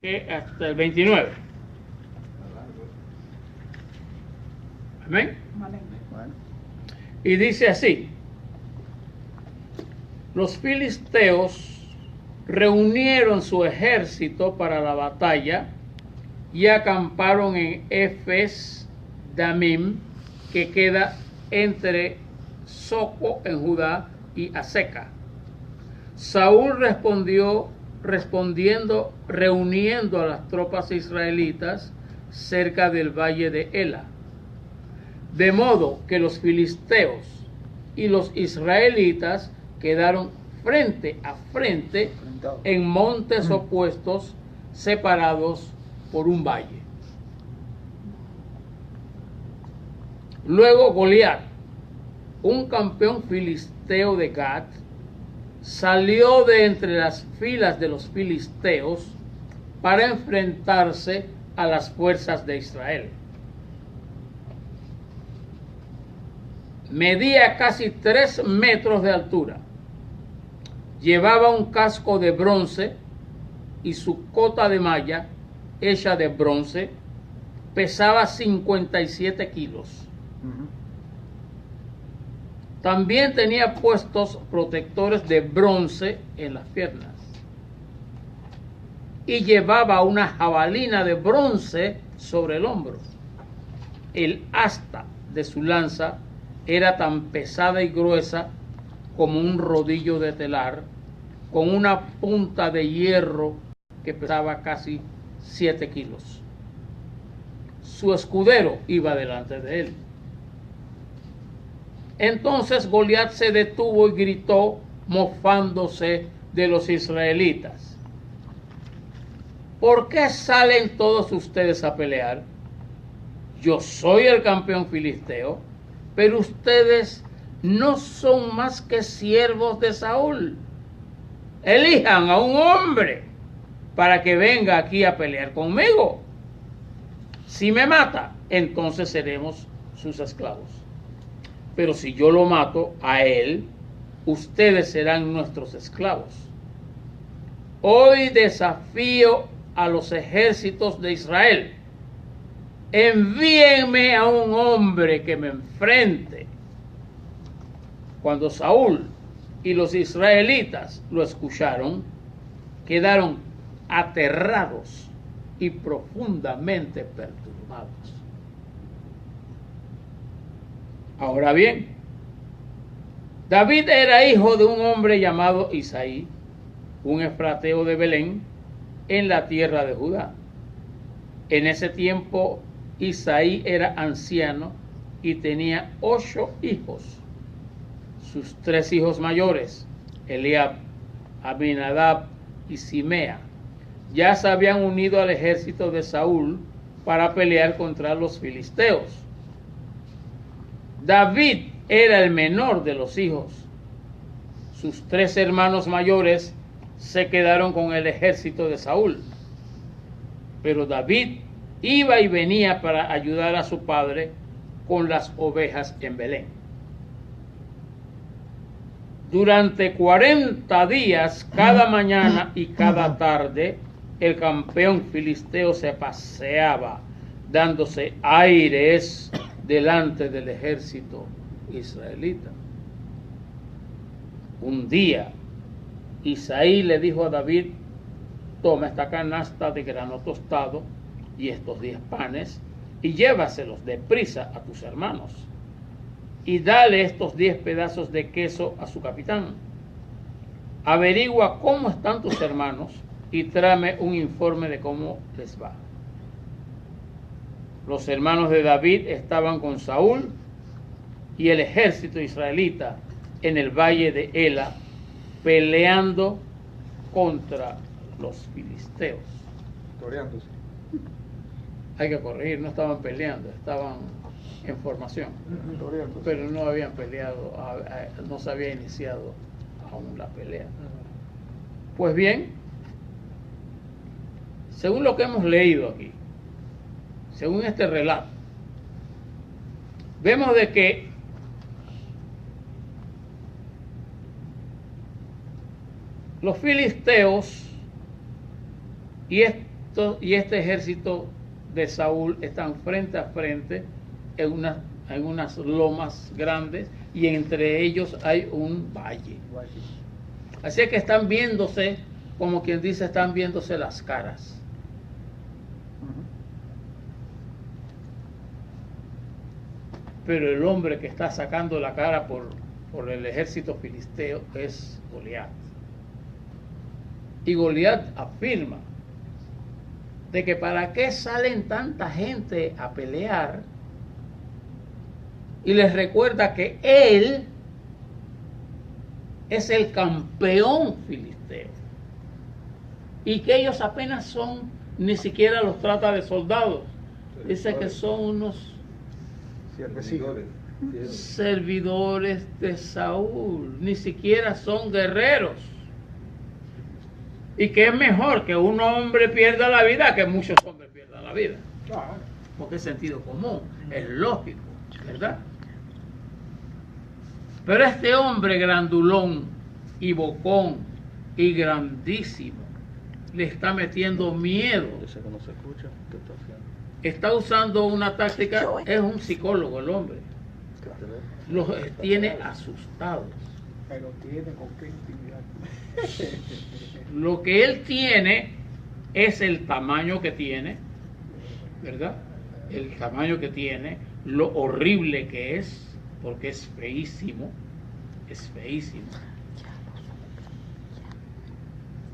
hasta el 29. Amén. Amén. Bueno, Y dice así: los filisteos reunieron su ejército para la batalla y acamparon en Efes Damim, que queda entre Soco en Judá y Aseca. Saúl reuniendo a las tropas israelitas cerca del valle de Ela, de modo que los filisteos y los israelitas quedaron frente a frente en montes opuestos, separados por un valle. Luego Goliat, un campeón filisteo de Gat, salió de entre las filas de los filisteos para enfrentarse a las fuerzas de Israel. Medía casi 3 metros de altura, llevaba un casco de bronce y su cota de malla hecha de bronce pesaba 57 kilos. También tenía puestos protectores de bronce en las piernas y llevaba una jabalina de bronce sobre el hombro. El asta de su lanza era tan pesada y gruesa como un rodillo de telar, con una punta de hierro que pesaba casi 7 kilos. Su escudero iba delante de él. Entonces Goliat se detuvo y gritó, mofándose de los israelitas: ¿por qué salen todos ustedes a pelear? Yo soy el campeón filisteo, pero ustedes no son más que siervos de Saúl. Elijan a un hombre para que venga aquí a pelear conmigo. Si me mata, entonces seremos sus esclavos. Pero si yo lo mato a él, ustedes serán nuestros esclavos. Hoy desafío a los ejércitos de Israel: envíenme a un hombre que me enfrente. Cuando Saúl y los israelitas lo escucharon, quedaron aterrados y profundamente perturbados. Ahora bien, David era hijo de un hombre llamado Isaí, un efrateo de Belén, en la tierra de Judá. En ese tiempo Isaí era anciano y tenía 8 hijos. Sus 3 hijos mayores, Eliab, Abinadab y Simea, ya se habían unido al ejército de Saúl para pelear contra los filisteos. David era el menor de los hijos. Sus 3 hermanos mayores se quedaron con el ejército de Saúl, pero David iba y venía para ayudar a su padre con las ovejas en Belén. Durante 40 días, cada mañana y cada tarde, el campeón filisteo se paseaba, dándose aires delante del ejército israelita. Un día, Isaí le dijo a David: toma esta canasta de grano tostado y estos 10 panes y llévaselos deprisa a tus hermanos, y dale estos 10 pedazos de queso a su capitán. Averigua cómo están tus hermanos y tráeme un informe de cómo les va. Los hermanos de David estaban con Saúl y el ejército israelita en el valle de Ela, peleando contra los filisteos. toreándose. Hay que corregir, no estaban peleando, estaban en formación, Toreándose. pero no habían peleado, no se había iniciado aún la pelea. Pues bien, según lo que hemos leído aquí, según este relato, vemos de que los filisteos y Y este ejército de Saúl están frente a frente en unas lomas grandes y entre ellos hay un valle. Así que están viéndose, como quien dice, están viéndose las caras. Pero el hombre que está sacando la cara por el ejército filisteo es Goliat. Y Goliat afirma de que para qué salen tanta gente a pelear, y les recuerda que él es el campeón filisteo y que ellos apenas son, ni siquiera los trata de soldados, dice que son unos servidores de Saúl, ni siquiera son guerreros, y que es mejor que un hombre pierda la vida que muchos hombres pierdan la vida, porque es sentido común, es lógico, ¿verdad? Pero este hombre grandulón y bocón y grandísimo le está metiendo miedo. Está usando una táctica, es un psicólogo el hombre. Los tiene asustados. Pero tiene con qué intimidar. Lo que él tiene es el tamaño que tiene, ¿verdad? El tamaño que tiene, lo horrible que es, porque es feísimo, es feísimo.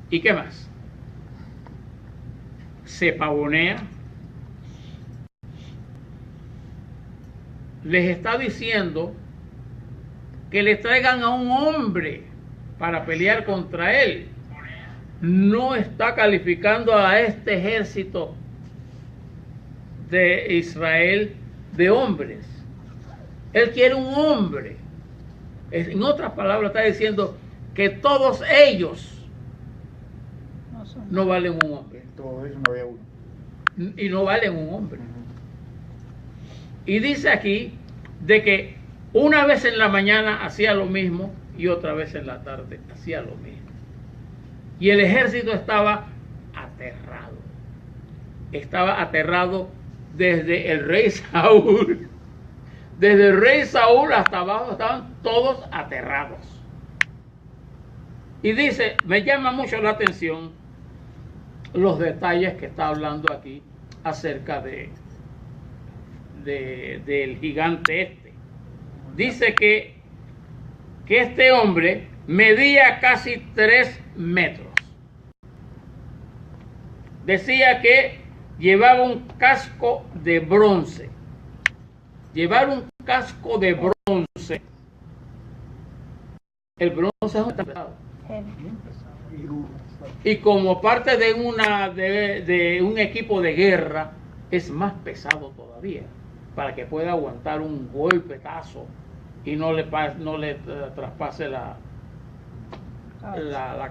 ¿Y qué más? Se pavonea. Les está diciendo que le traigan a un hombre para pelear contra él. No está calificando a este ejército de Israel de hombres. Él quiere un hombre. En otras palabras, está diciendo que todos ellos no valen un hombre. Todo eso no había uno. Y no valen un hombre. Y dice aquí de que una vez en la mañana hacía lo mismo y otra vez en la tarde hacía lo mismo. Y el ejército estaba aterrado. Estaba aterrado desde el rey Saúl. Desde el rey Saúl hasta abajo estaban todos aterrados. Y dice, me llama mucho la atención los detalles que está hablando aquí acerca del gigante este. Dice que este hombre medía casi 3 metros. Decía que llevaba un casco de bronce. Llevar un casco de bronce. El bronce es un pesado. Y como parte de un equipo de guerra, es más pesado todavía, para que pueda aguantar un golpetazo y no le traspase la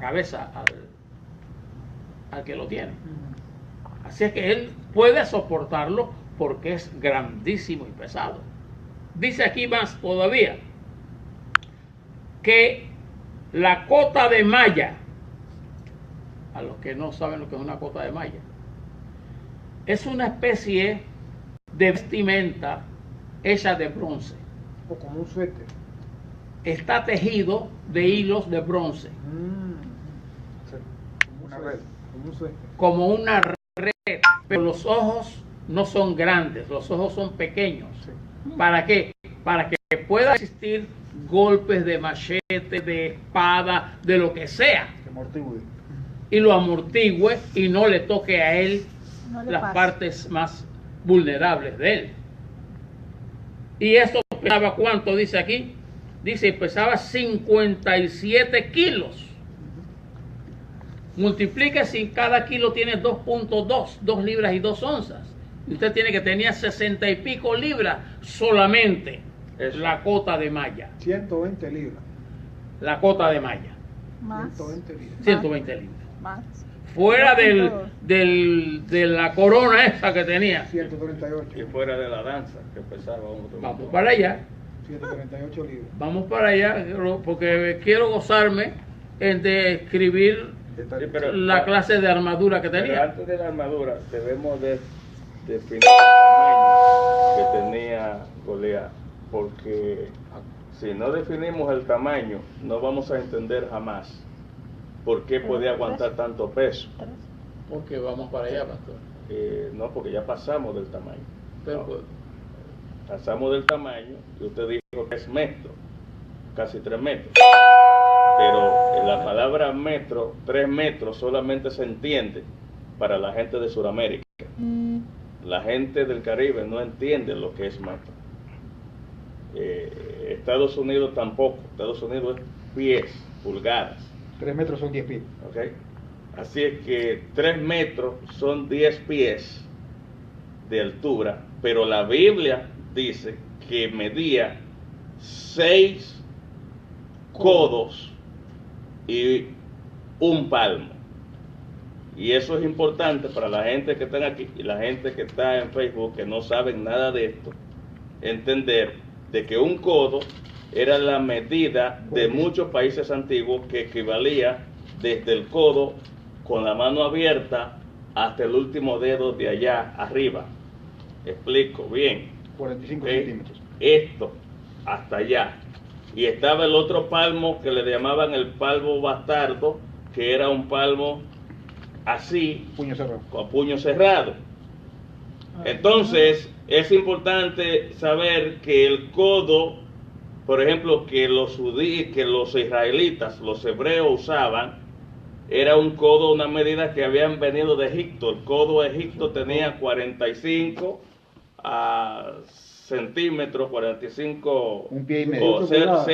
cabeza al que lo tiene. Así es que él puede soportarlo porque es grandísimo y pesado. Dice aquí más todavía que la cota de malla, a los que no saben lo que es una cota de malla, es una especie de vestimenta hecha de bronce. O como un suéter. Está tejido de hilos de bronce. Sí. Como una red. Como un suéter. Como una red. Pero los ojos no son grandes, los ojos son pequeños. Sí. ¿Para qué? Para que pueda existir golpes de machete, de espada, de lo que sea. Que amortigue. Y lo amortigüe y no le toque a él las pase. partes más vulnerables de él. Y esto pesaba, ¿cuánto dice aquí? Dice, pesaba 57 kilos. Multiplique si cada kilo tiene 2.2, 2 libras y 2 onzas. Y usted tiene que tener 60 y pico libras solamente. Es la cota de malla. 120 libras. La cota de malla. Más. 120 libras. 120 libras. Más. Fuera de la corona esa que tenía. 138. Y fuera de la danza, que pesaba otro. Vamos para allá. 138 libras. Vamos para allá, porque quiero gozarme en de escribir Sí, pero, la clase de armadura que pero tenía. antes de la armadura debemos de definir el tamaño que tenía Goliat, porque si no definimos el tamaño, no vamos a entender jamás por qué podía aguantar tanto peso. Porque vamos para allá, pastor. No, porque ya pasamos del tamaño. Pero, No, pues, pasamos del tamaño y usted dijo que es metro, casi 3 metros. Pero en la palabra metro, 3 metros solamente se entiende para la gente de Sudamérica. La gente del Caribe no entiende lo que es metro. Estados Unidos tampoco. Estados Unidos es pies, pulgadas. 3 metros son 10 pies. ¿Ok? Así es que 3 metros son 10 pies de altura, pero la Biblia dice que medía 6 codos y un palmo. Y eso es importante para la gente que está aquí y la gente que está en Facebook que no saben nada de esto, entender de que un codo era la medida de muchos países antiguos que equivalía desde el codo con la mano abierta hasta el último dedo de allá arriba. Explico bien. 45 ¿Ok? centímetros. Esto hasta allá. Y estaba el otro palmo que le llamaban el palmo bastardo, que era un palmo así, Puño cerrado. con puño cerrado. Entonces, es importante saber que el codo, por ejemplo, que los judíos, que los israelitas, los hebreos usaban, era un codo, una medida que habían venido de Egipto. El codo de Egipto tenía 45 centímetros, 45 Un pie y medio. o Un pie y medio.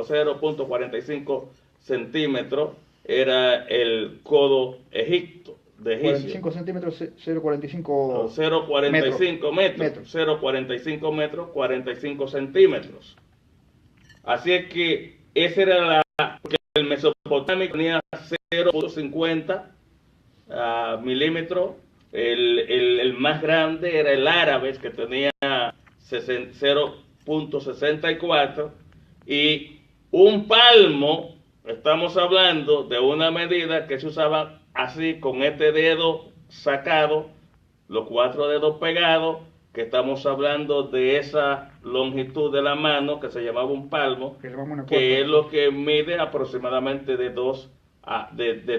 0.45 centímetros era el codo Egipto, de egipcio. 45 centímetros, 0,45 0.45 metros, 0.45 metros, 45 centímetros. Así es que esa era la, porque el mesopotámico tenía 0.50 milímetros, el más grande era el árabe, que tenía 0.64, y un palmo, estamos hablando de una medida que se usaba así, con este dedo sacado, los 4 dedos pegados, que estamos hablando de esa longitud de la mano que se llamaba un palmo, que es lo que mide aproximadamente de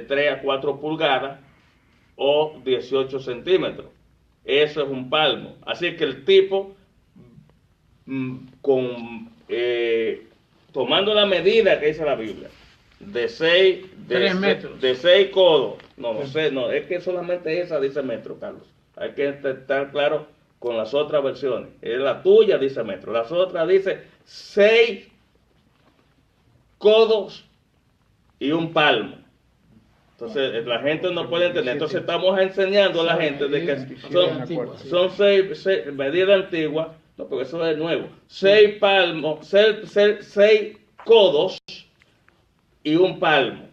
3 a 4 pulgadas o 18 centímetros. Eso es un palmo. Así que el tipo, tomando la medida que dice la Biblia, de 3 metros. De 6 codos, no sé, no, es que solamente esa dice metro, Carlos. Hay que estar claro con las otras versiones. Es la tuya dice metro, las otras dice 6 codos y un palmo. Entonces la gente no puede entender. Entonces estamos enseñando a la gente de que son 6 medidas antiguas, no, porque eso es nuevo. 6 palmos, 6 codos y un palmo,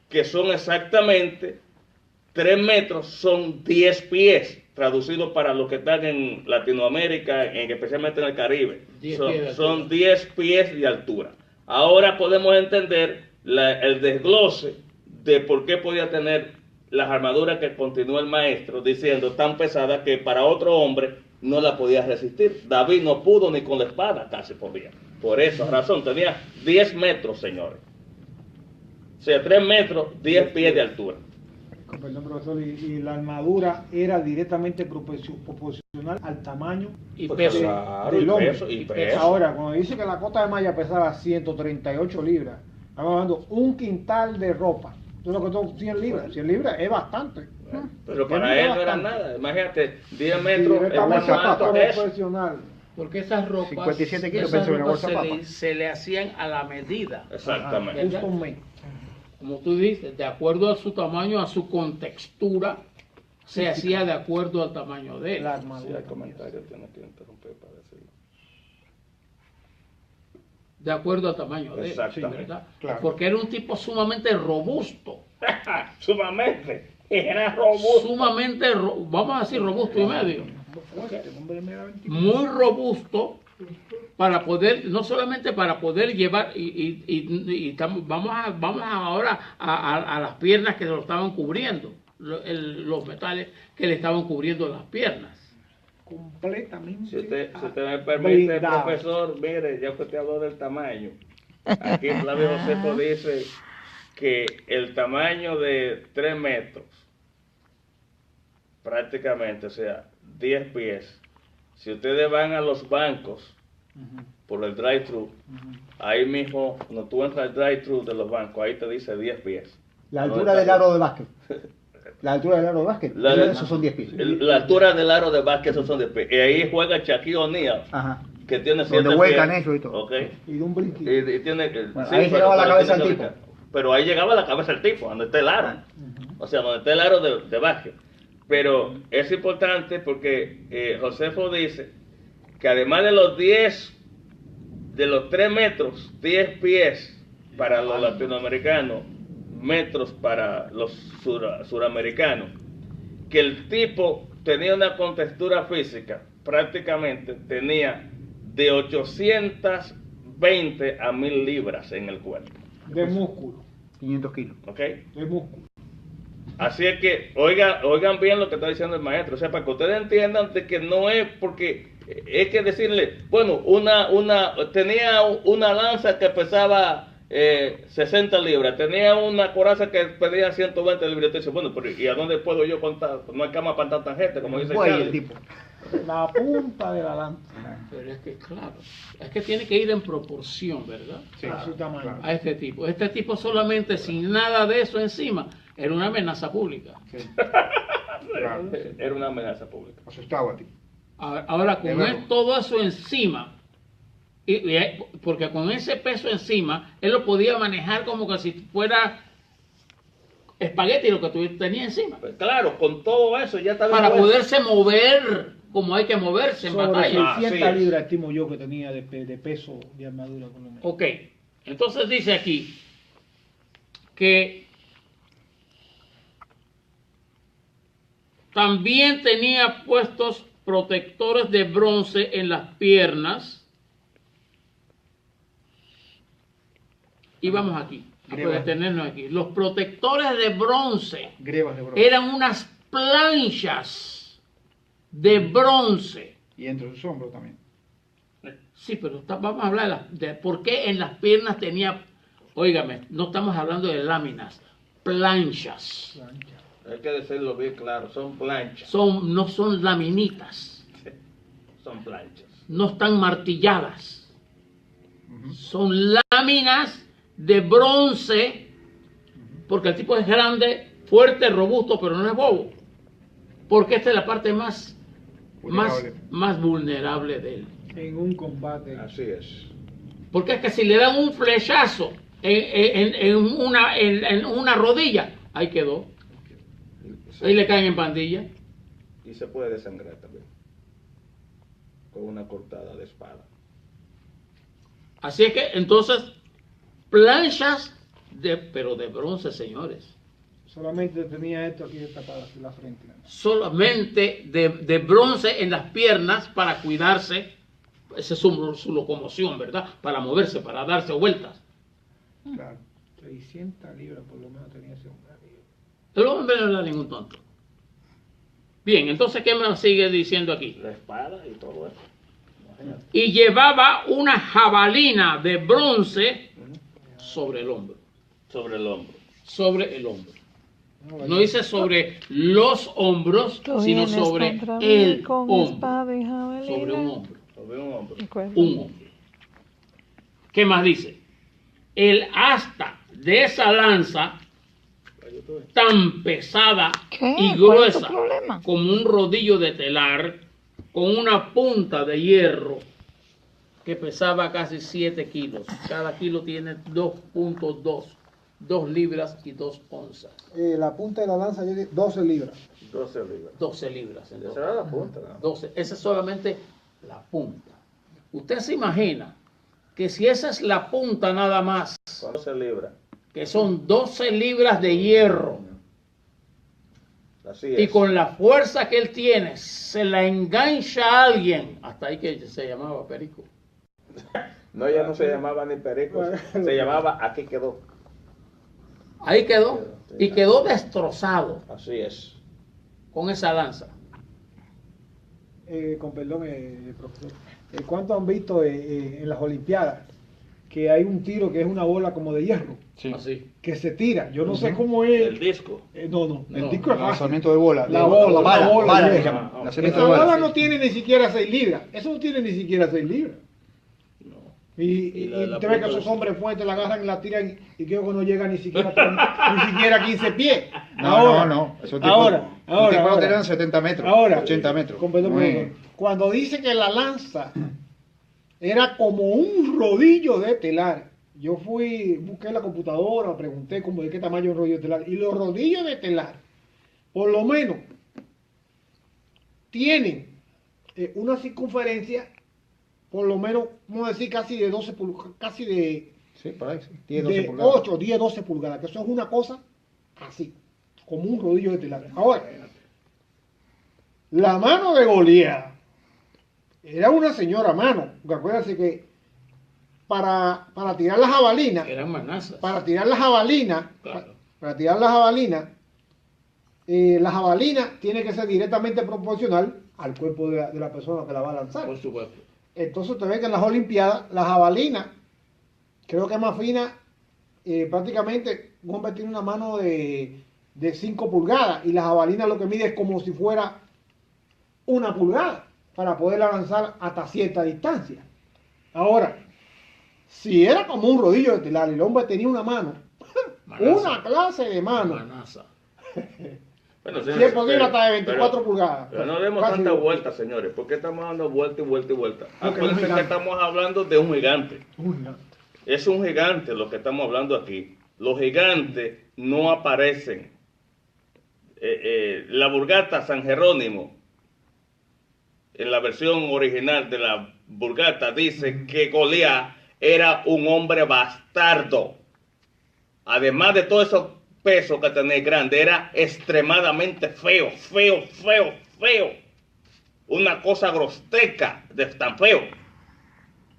que son exactamente 3 metros, son 10 pies, traducido para los que están en Latinoamérica, especialmente en el Caribe. Son 10 pies de altura. Ahora podemos entender el desglose de por qué podía tener las armaduras que continúa el maestro diciendo tan pesadas que para otro hombre no la podía resistir. David no pudo ni con la espada casi podía. Por esa razón tenía 10 metros, señores. O sea, 3 metros, 10 pies de altura. Perdón, profesor, y la armadura era directamente proporcional al tamaño y peso. Claro, del hombre. y peso. Ahora, cuando dice que la cota de malla pesaba 138 libras, estamos hablando un quintal de ropa. Entonces lo que son 100 libras. 100 libras es bastante. Pero para él no era nada. Imagínate, 10 metros es Directamente más alto que eso. profesional. Porque esas ropas, 57 kilos, esas pensé en una ropas bolsa de papa. se le hacían a la medida. Exactamente. ¿Verdad? Custom made. Como tú dices, de acuerdo a su tamaño, a su contextura, se hacía de acuerdo al tamaño de él. La Si armadura. hay comentarios, tienes que interrumpir para decirlo. De acuerdo al tamaño de él, Exactamente. ¿verdad? Claro. Porque era un tipo sumamente robusto. Sumamente. Era robusto. Sumamente, vamos a decir robusto y medio. Fuerte, el hombre me da 20. Muy robusto para poder, no solamente para poder llevar, vamos ahora a las piernas que lo estaban cubriendo, los metales que le estaban cubriendo las piernas. Completamente. Si usted me permite, blindado. profesor, mire, ya que usted habló del tamaño. Aquí Flavio Josefo dice que el tamaño de 3 metros, prácticamente, o sea, 10 pies, si ustedes van a los bancos por el drive-thru, ahí mismo, cuando tú entras al drive-thru de los bancos, ahí te dice 10 pies. La No altura está del aro de básquet. La altura del aro de básquet. Esos son 10 pies. La altura del aro de básquet, esos son 10 pies. Y ahí juega Shaquille O'Neal, Ajá. que tiene 7 Donde pies. huecan eso y todo. Ok. Y de un brinquito. Y tiene, Bueno, sí, ahí llegaba la cabeza tiene del que tipo. ubicar. Pero ahí llegaba la cabeza del tipo, donde está el aro. O sea, donde está el aro de básquet. Pero es importante porque Josefo dice que además de los 3 metros, 10 pies para los latinoamericanos, metros para los suramericanos, que el tipo tenía una contextura física, prácticamente tenía de 820 a 1000 libras en el cuerpo. De músculo. 500 kilos. ¿Ok? De músculo. Así es que oigan bien lo que está diciendo el maestro, o sea, para que ustedes entiendan de que no es porque es que decirle, bueno, tenía una lanza que pesaba 60 libras, tenía una coraza que pedía 120 libras, y dice, bueno, pero ¿y a dónde puedo yo contar? No hay cama para tanta gente, como dice Güey, Charlie. el tipo. La punta de la lanza. Pero es que, claro, es que tiene que ir en proporción, ¿verdad? A su tamaño. A este tipo. Este tipo solamente sin nada de eso encima era una amenaza pública. Claro. Era una amenaza pública. Asustaba a ti. Ahora, con todo eso encima, porque con ese peso encima, él lo podía manejar como que si fuera espagueti lo que tenía encima. Pues claro, con todo eso ya estaba Para impuesto. poderse mover como hay que moverse en Sobre batalla. 600 Así es. libras estimo yo que tenía de peso de armadura por lo menos. Ok, entonces dice aquí que también tenía puestos protectores de bronce en las piernas. Y vamos aquí, a detenernos aquí. Los protectores de bronce Grebas de bronce. eran unas planchas de bronce. Y entre sus hombros también. Sí, pero vamos a hablar de por qué en las piernas tenía, óigame, no estamos hablando de láminas, planchas. Hay que decirlo bien claro, son planchas. No son laminitas, Son planchas. no están martilladas. Son láminas de bronce, porque el tipo es grande, fuerte, robusto, pero no es bobo. Porque esta es la parte más vulnerable de él. En un combate. Así es. Porque es que si le dan un flechazo en una rodilla, ahí quedó. Sí. Ahí le caen en pandilla. Y se puede desangrar también. Con una cortada de espada. Así es que entonces, planchas pero de bronce, señores. Solamente tenía esto aquí destapado en la frente. Solamente de bronce en las piernas para cuidarse. Esa es su locomoción, ¿verdad? Para moverse, para darse vueltas. Claro. 600 libras por lo menos tenía ese hombre. El hombre no era ningún tonto. Bien, entonces, ¿qué me sigue diciendo aquí? La espada y todo eso. Imagínate. Y llevaba una jabalina de bronce sobre el hombro. Sobre el hombro. Sobre el hombro. No dice sobre los hombros, Tú sino vienes sobre contra mí el con hombro. espada y jabalina. Sobre un hombro. Sobre un hombro. Recuerda. Un hombro. ¿Qué más dice? El asta de esa lanza tan pesada ¿Qué? y ¿Cuál es tu gruesa problema? como un rodillo de telar con una punta de hierro que pesaba casi 7 kilos. Cada kilo tiene 2.2, 2 libras y 2 onzas. La punta de la lanza, 12 libras. 12 libras. 12 libras. Esa entonces. era la punta. ¿No? 12. Esa es solamente la punta. Usted se imagina que si esa es la punta nada más, 12 libras. que son 12 libras de hierro, Así y es. con la fuerza que él tiene se la engancha a alguien, hasta ahí que se llamaba Perico. No, ya no se llamaba ni Perico, se llamaba Aquí quedó. Ahí quedó y quedó destrozado Así es. con esa lanza. Con perdón, profesor. ¿Cuánto han visto en las Olimpiadas que hay un tiro que es una bola como de hierro Sí. Así. que se tira? Yo no sé cómo es. El disco. No, el No, disco es fácil. Lanzamiento de bola. La bola, bala, la bola, bala sí. se llama. Ah, Lanzamiento Esa de bola bala. no tiene ni siquiera 6 libras. Eso no tiene ni siquiera 6 libras. No. Y la usted ve que punta esos de- hombres fuertes la agarran y la tiran y creo que no llega ni siquiera ni siquiera a 15 pies. No. Esos tipos, ahora, un tipo no tiran 70 metros, ahora, 80 metros. con perdón, Muy- profesor, cuando dice que la lanza era como un rodillo de telar, yo busqué en la computadora, pregunté como de qué tamaño es un rodillo de telar, y los rodillos de telar, por lo menos, tienen una circunferencia, por lo menos, vamos a decir, casi de 12 pulgadas, casi Sí, por ahí, sí. 10, 12 de pulgadas. 8, 10, 12 pulgadas, que eso es una cosa así, como un rodillo de telar. Ahora, la mano de Goliat era una señora mano, porque acuérdense que para tirar las jabalinas, Eran manazas. para tirar las jabalinas, Claro. para tirar la jabalina tiene que ser directamente proporcional al cuerpo de la persona que la va a lanzar. Por supuesto. Entonces usted ve que en las Olimpiadas, la jabalina, creo que es más fina, prácticamente un hombre tiene una mano de 5 pulgadas y la jabalina lo que mide es como si fuera 1 pulgada para poderla lanzar hasta cierta distancia. Ahora, si era como un rodillo de telar y el hombre tenía una mano, Manaza. una clase de mano, Manaza. Bueno, si es posible hasta de 24 pulgadas. Pero no demos Casi tanta dos. vuelta, señores, porque estamos dando vuelta y vuelta y vuelta. Porque es un Acuérdense que gigante. estamos hablando de un gigante. Uy, no. Es un gigante lo que estamos hablando aquí. Los gigantes no aparecen. La Vulgata San Jerónimo, en la versión original de la Vulgata, dice que Goliat era un hombre bastardo. Además de todo esos pesos que tenía grande, era extremadamente feo. Una cosa grotesca de tan feo.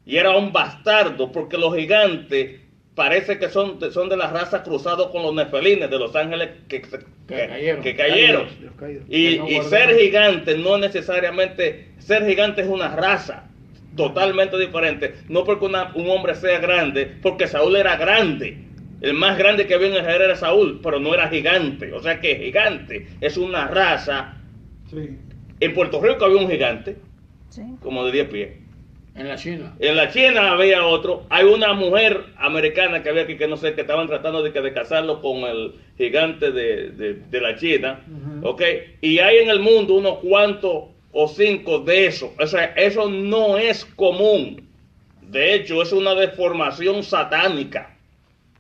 Y era un bastardo, porque los gigantes parece que son de la raza cruzados con los nefelines, de los ángeles que cayeron. Los caídos. Y, Que no y guardaron. ser gigante no necesariamente, ser gigante es una raza totalmente diferente. No porque un hombre sea grande, porque Saúl era grande. El más grande que había en Israel era Saúl, pero no era gigante. O sea que gigante es una raza. Sí. En Puerto Rico había un gigante, Sí. como de 10 pies. En la China. En la China había otro. Hay una mujer americana que había aquí que no sé, que estaban tratando de casarlo con el gigante de la China. Ujú. ¿Ok? Y hay en el mundo unos cuantos o 5 de esos. O sea, eso no es común. De hecho, es una deformación satánica.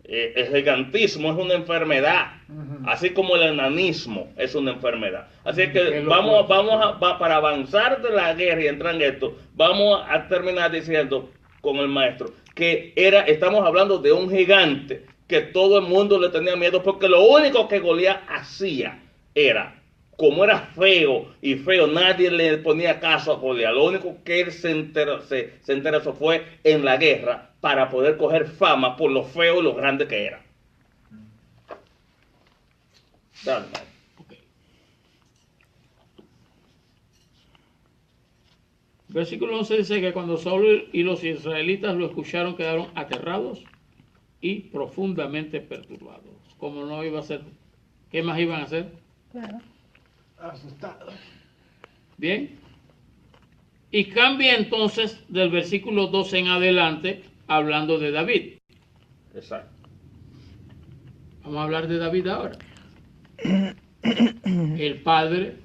El gigantismo es una enfermedad. Ujú. Así como el enanismo es una enfermedad. Así Qué que locura. para avanzar de la guerra y entrar en esto, vamos a terminar diciendo con el maestro que estamos hablando de un gigante que todo el mundo le tenía miedo, porque lo único que Goliat hacía era, como era feo, nadie le ponía caso a Goliat. Lo único que él se interesó fue en la guerra para poder coger fama por lo feo y lo grande que era. Dale, maestro. Versículo 11 dice que cuando Saúl y los israelitas lo escucharon quedaron aterrados y profundamente perturbados. Como no iba a ser, ¿qué más iban a hacer? Claro. Asustado. Bien. Y cambia entonces del versículo 12 en adelante hablando de David. Exacto. Vamos a hablar de David ahora. El padre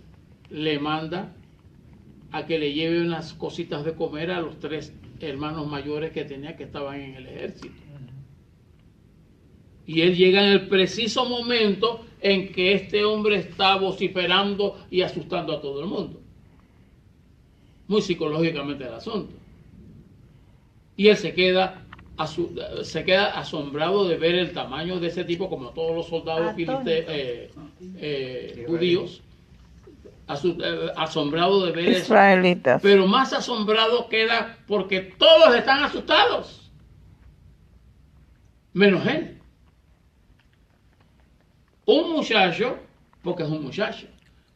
le manda a que le lleve unas cositas de comer a los 3 hermanos mayores que tenía que estaban en el ejército. Y él llega en el preciso momento en que este hombre está vociferando y asustando a todo el mundo. Muy psicológicamente el asunto. Y él se queda asombrado de ver el tamaño de ese tipo, como todos los soldados Atónito. judíos, asombrado de ver eso. Israelitas. Pero más asombrado queda porque todos están asustados. Menos él. Un muchacho, porque es un muchacho,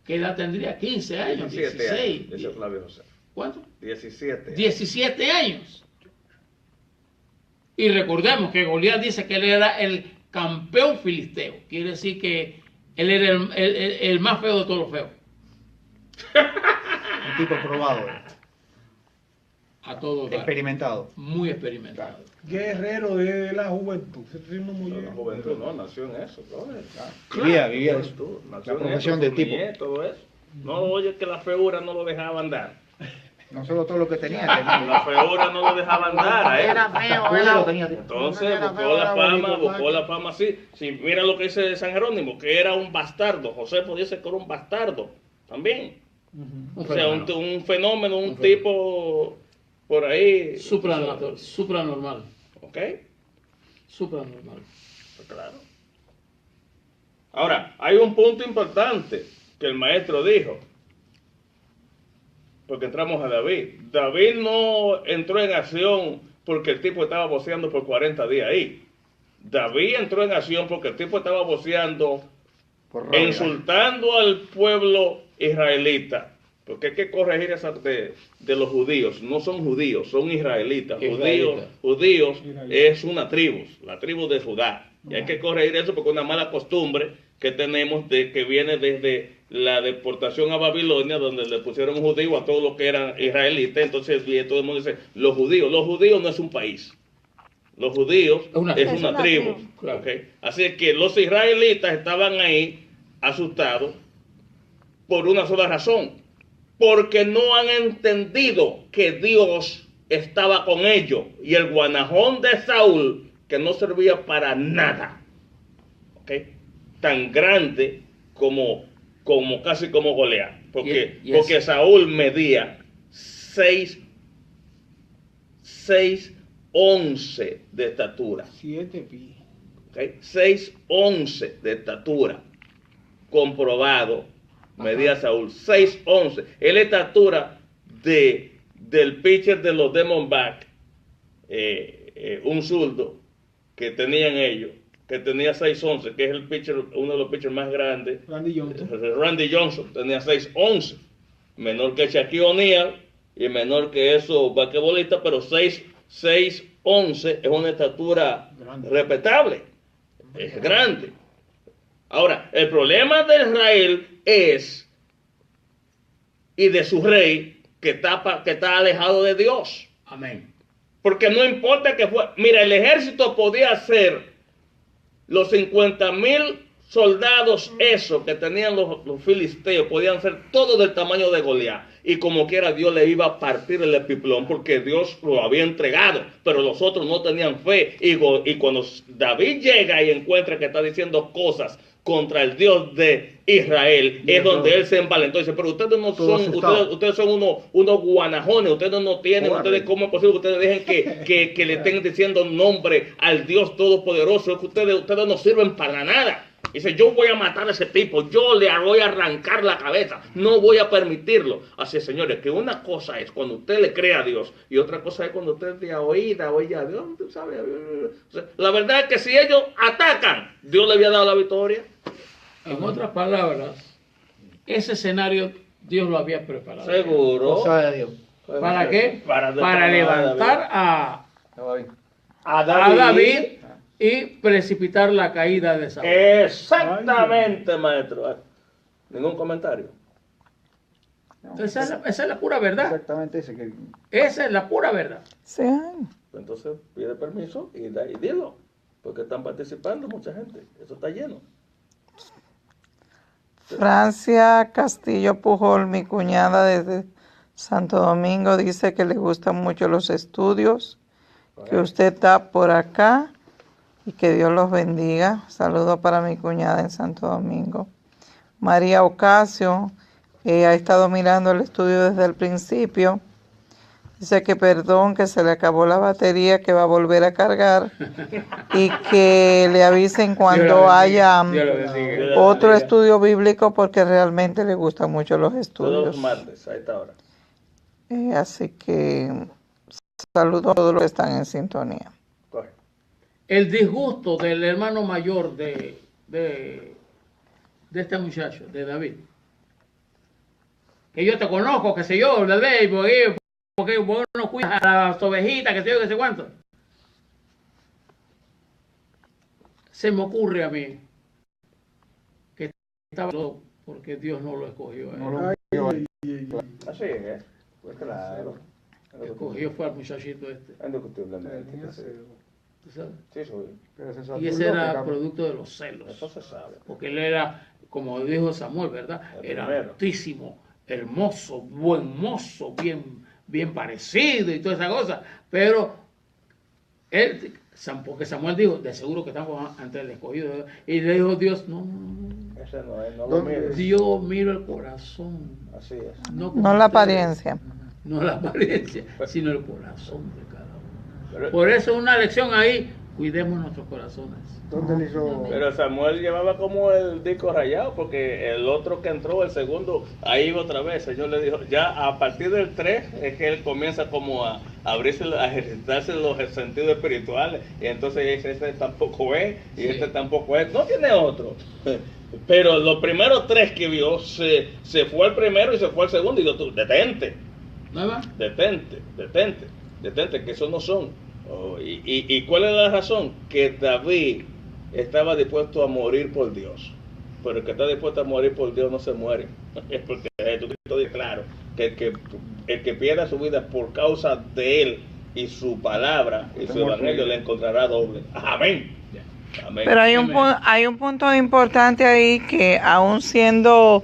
¿qué edad tendría? 15 años, 17 16. años, dice Flavio José. ¿Cuánto? 17. 17 años. Y recordemos que Goliat dice que él era el campeón filisteo. Quiere decir que él era el más feo de todos los feos. Un tipo probado, A todos. experimentado. Muy experimentado. Guerrero de la juventud. Se tiene una No, mujer. la juventud no, nació en eso, brother. Vivía eso. Juventud, nació La en profesión eso, del su tipo. niñez, todo eso. No, oye, que la feura no lo dejaba andar. No solo todo lo que tenía. La feura no lo dejaba andar a él. Era feo, Todo era. lo tenía. Entonces Era buscó feo, la era fama, bonito, buscó la fama así. Si mira lo que dice San Jerónimo, que era un bastardo. José podía ser que era un bastardo también. O sea, un fenómeno, un tipo por ahí. Supranormal. Supranormal. ¿Ok? Supranormal. Pues claro. Ahora, hay un punto importante que el maestro dijo. Porque entramos a David. David no entró en acción porque el tipo estaba voceando por 40 días ahí. David entró en acción porque el tipo estaba voceando, Por rabia. insultando al pueblo israelita. Porque hay que corregir esa de los judíos. No son judíos, son israelitas. Israelita. Judíos es una tribu, la tribu de Judá. Y hay que corregir eso porque es una mala costumbre que tenemos de que viene desde la deportación a Babilonia, donde le pusieron judío a todos los que eran israelitas. Entonces todo el mundo dice, los judíos no es un país. Los judíos es una tribu. Claro. ¿Ok? Así que los israelitas estaban ahí asustados por una sola razón. Porque no han entendido que Dios estaba con ellos. Y el guanajón de Saúl, que no servía para nada, ¿ok? Tan grande como casi como Goliat. Porque, Yes. porque Saúl medía 6'11" de estatura. 7 pies. ¿Ok? 6'11" de estatura. Comprobado. Medía Saúl 6'11". Es la estatura del pitcher de los Diamondbacks, un zurdo que tenían ellos, que tenía 6'11", que es el pitcher, uno de los pitchers más grandes. Randy Johnson. Randy Johnson tenía 6'11", menor que Shaquille O'Neal y menor que esos basquetbolistas, pero 6'11" es una estatura Grande. respetable, es grande. Ahora, el problema de Israel es, y de su rey, que está alejado de Dios. Amén. Porque no importa que fue. Mira, el ejército podía ser los 50,000 soldados, esos que tenían los filisteos, podían ser todos del tamaño de Goliat. Y como quiera, Dios le iba a partir el epiplón porque Dios lo había entregado. Pero los otros no tenían fe. Y cuando David llega y encuentra que está diciendo cosas contra el Dios de Israel, es donde él se envalentó y dice, pero ustedes no son, ustedes son unos guanajones, ustedes no tienen, ustedes, ¿cómo es posible que ustedes dejen que le estén diciendo nombre al Dios Todopoderoso? Es que ustedes no sirven para nada. Dice, yo voy a matar a ese tipo, yo le voy a arrancar la cabeza, no voy a permitirlo. Así es, señores, que una cosa es cuando usted le cree a Dios y otra cosa es cuando usted diga, oye a Dios, tú sabes. O sea, la verdad es que si ellos atacan, Dios le había dado la victoria. En otras palabras, ese escenario Dios lo había preparado. Seguro. Cosa de Dios. ¿Para qué? Para destrabar levantar a A David y precipitar la caída de Saúl. Exactamente, maestro. ¿Ningún comentario? Esa es la pura verdad. Exactamente ese que... Esa es la pura verdad. Sí. Entonces pide permiso y dilo. Porque están participando mucha gente. Eso está lleno. Francia Castillo Pujol, mi cuñada desde Santo Domingo, dice que le gustan mucho los estudios, que usted está por acá y que Dios los bendiga. Saludos para mi cuñada en Santo Domingo. María Ocasio ha estado mirando el estudio desde el principio. Dice que perdón, que se le acabó la batería, que va a volver a cargar y que le avisen cuando haya Dios lo bendiga. otro estudio bíblico porque realmente le gustan mucho los Todos estudios. los martes, a esta hora. Así que saludo a todos los que están en sintonía. Coge. El disgusto del hermano mayor de este muchacho, de David. Que yo te conozco, que sé yo, bebé, porque vos no cuidas a las ovejitas, que sé yo, que sé cuánto. Se me ocurre a mí que estaba todo porque Dios no lo escogió. No lo Así es, pues claro. Escogió fue al muchachito este. Indiscutiblemente. ¿Tú sabes? Sí, soy. Y ese era producto de los celos. Eso se sabe. Porque él era, como dijo Samuel, ¿verdad? El Era primero. altísimo, hermoso, buen mozo, bien parecido y toda esa cosa. Pero él, porque Samuel dijo, de seguro que estamos ante el escogido. ¿verdad? Y le dijo Dios, no. Ese no es, no lo mires. Dios mira el corazón. Así es. No, No como la ustedes. apariencia. No la apariencia, sino el corazón de cada uno. Pero, Por eso una lección ahí, cuidemos nuestros corazones. ¿Dónde le hizo? pero Samuel llevaba como el disco rayado, porque el otro que entró, el segundo, ahí iba otra vez. El Señor le dijo, ya a partir del 3 es que él comienza como a abrirse, a ejercitarse los sentidos espirituales. Y entonces dice, este tampoco es, y Sí. este tampoco es. No tiene otro. Pero los primeros 3 que vio, se fue al primero y se fue al segundo. Y yo, tú, detente. ¿No va? Detente, que esos no son. Oh, y cuál es la razón? Que David estaba dispuesto a morir por Dios. Pero el que está dispuesto a morir por Dios no se muere. Es porque Jesucristo dice claro que el que pierda su vida por causa de él y su palabra y su evangelio le encontrará doble. Amén. Amén. Pero hay hay un punto importante ahí que aún siendo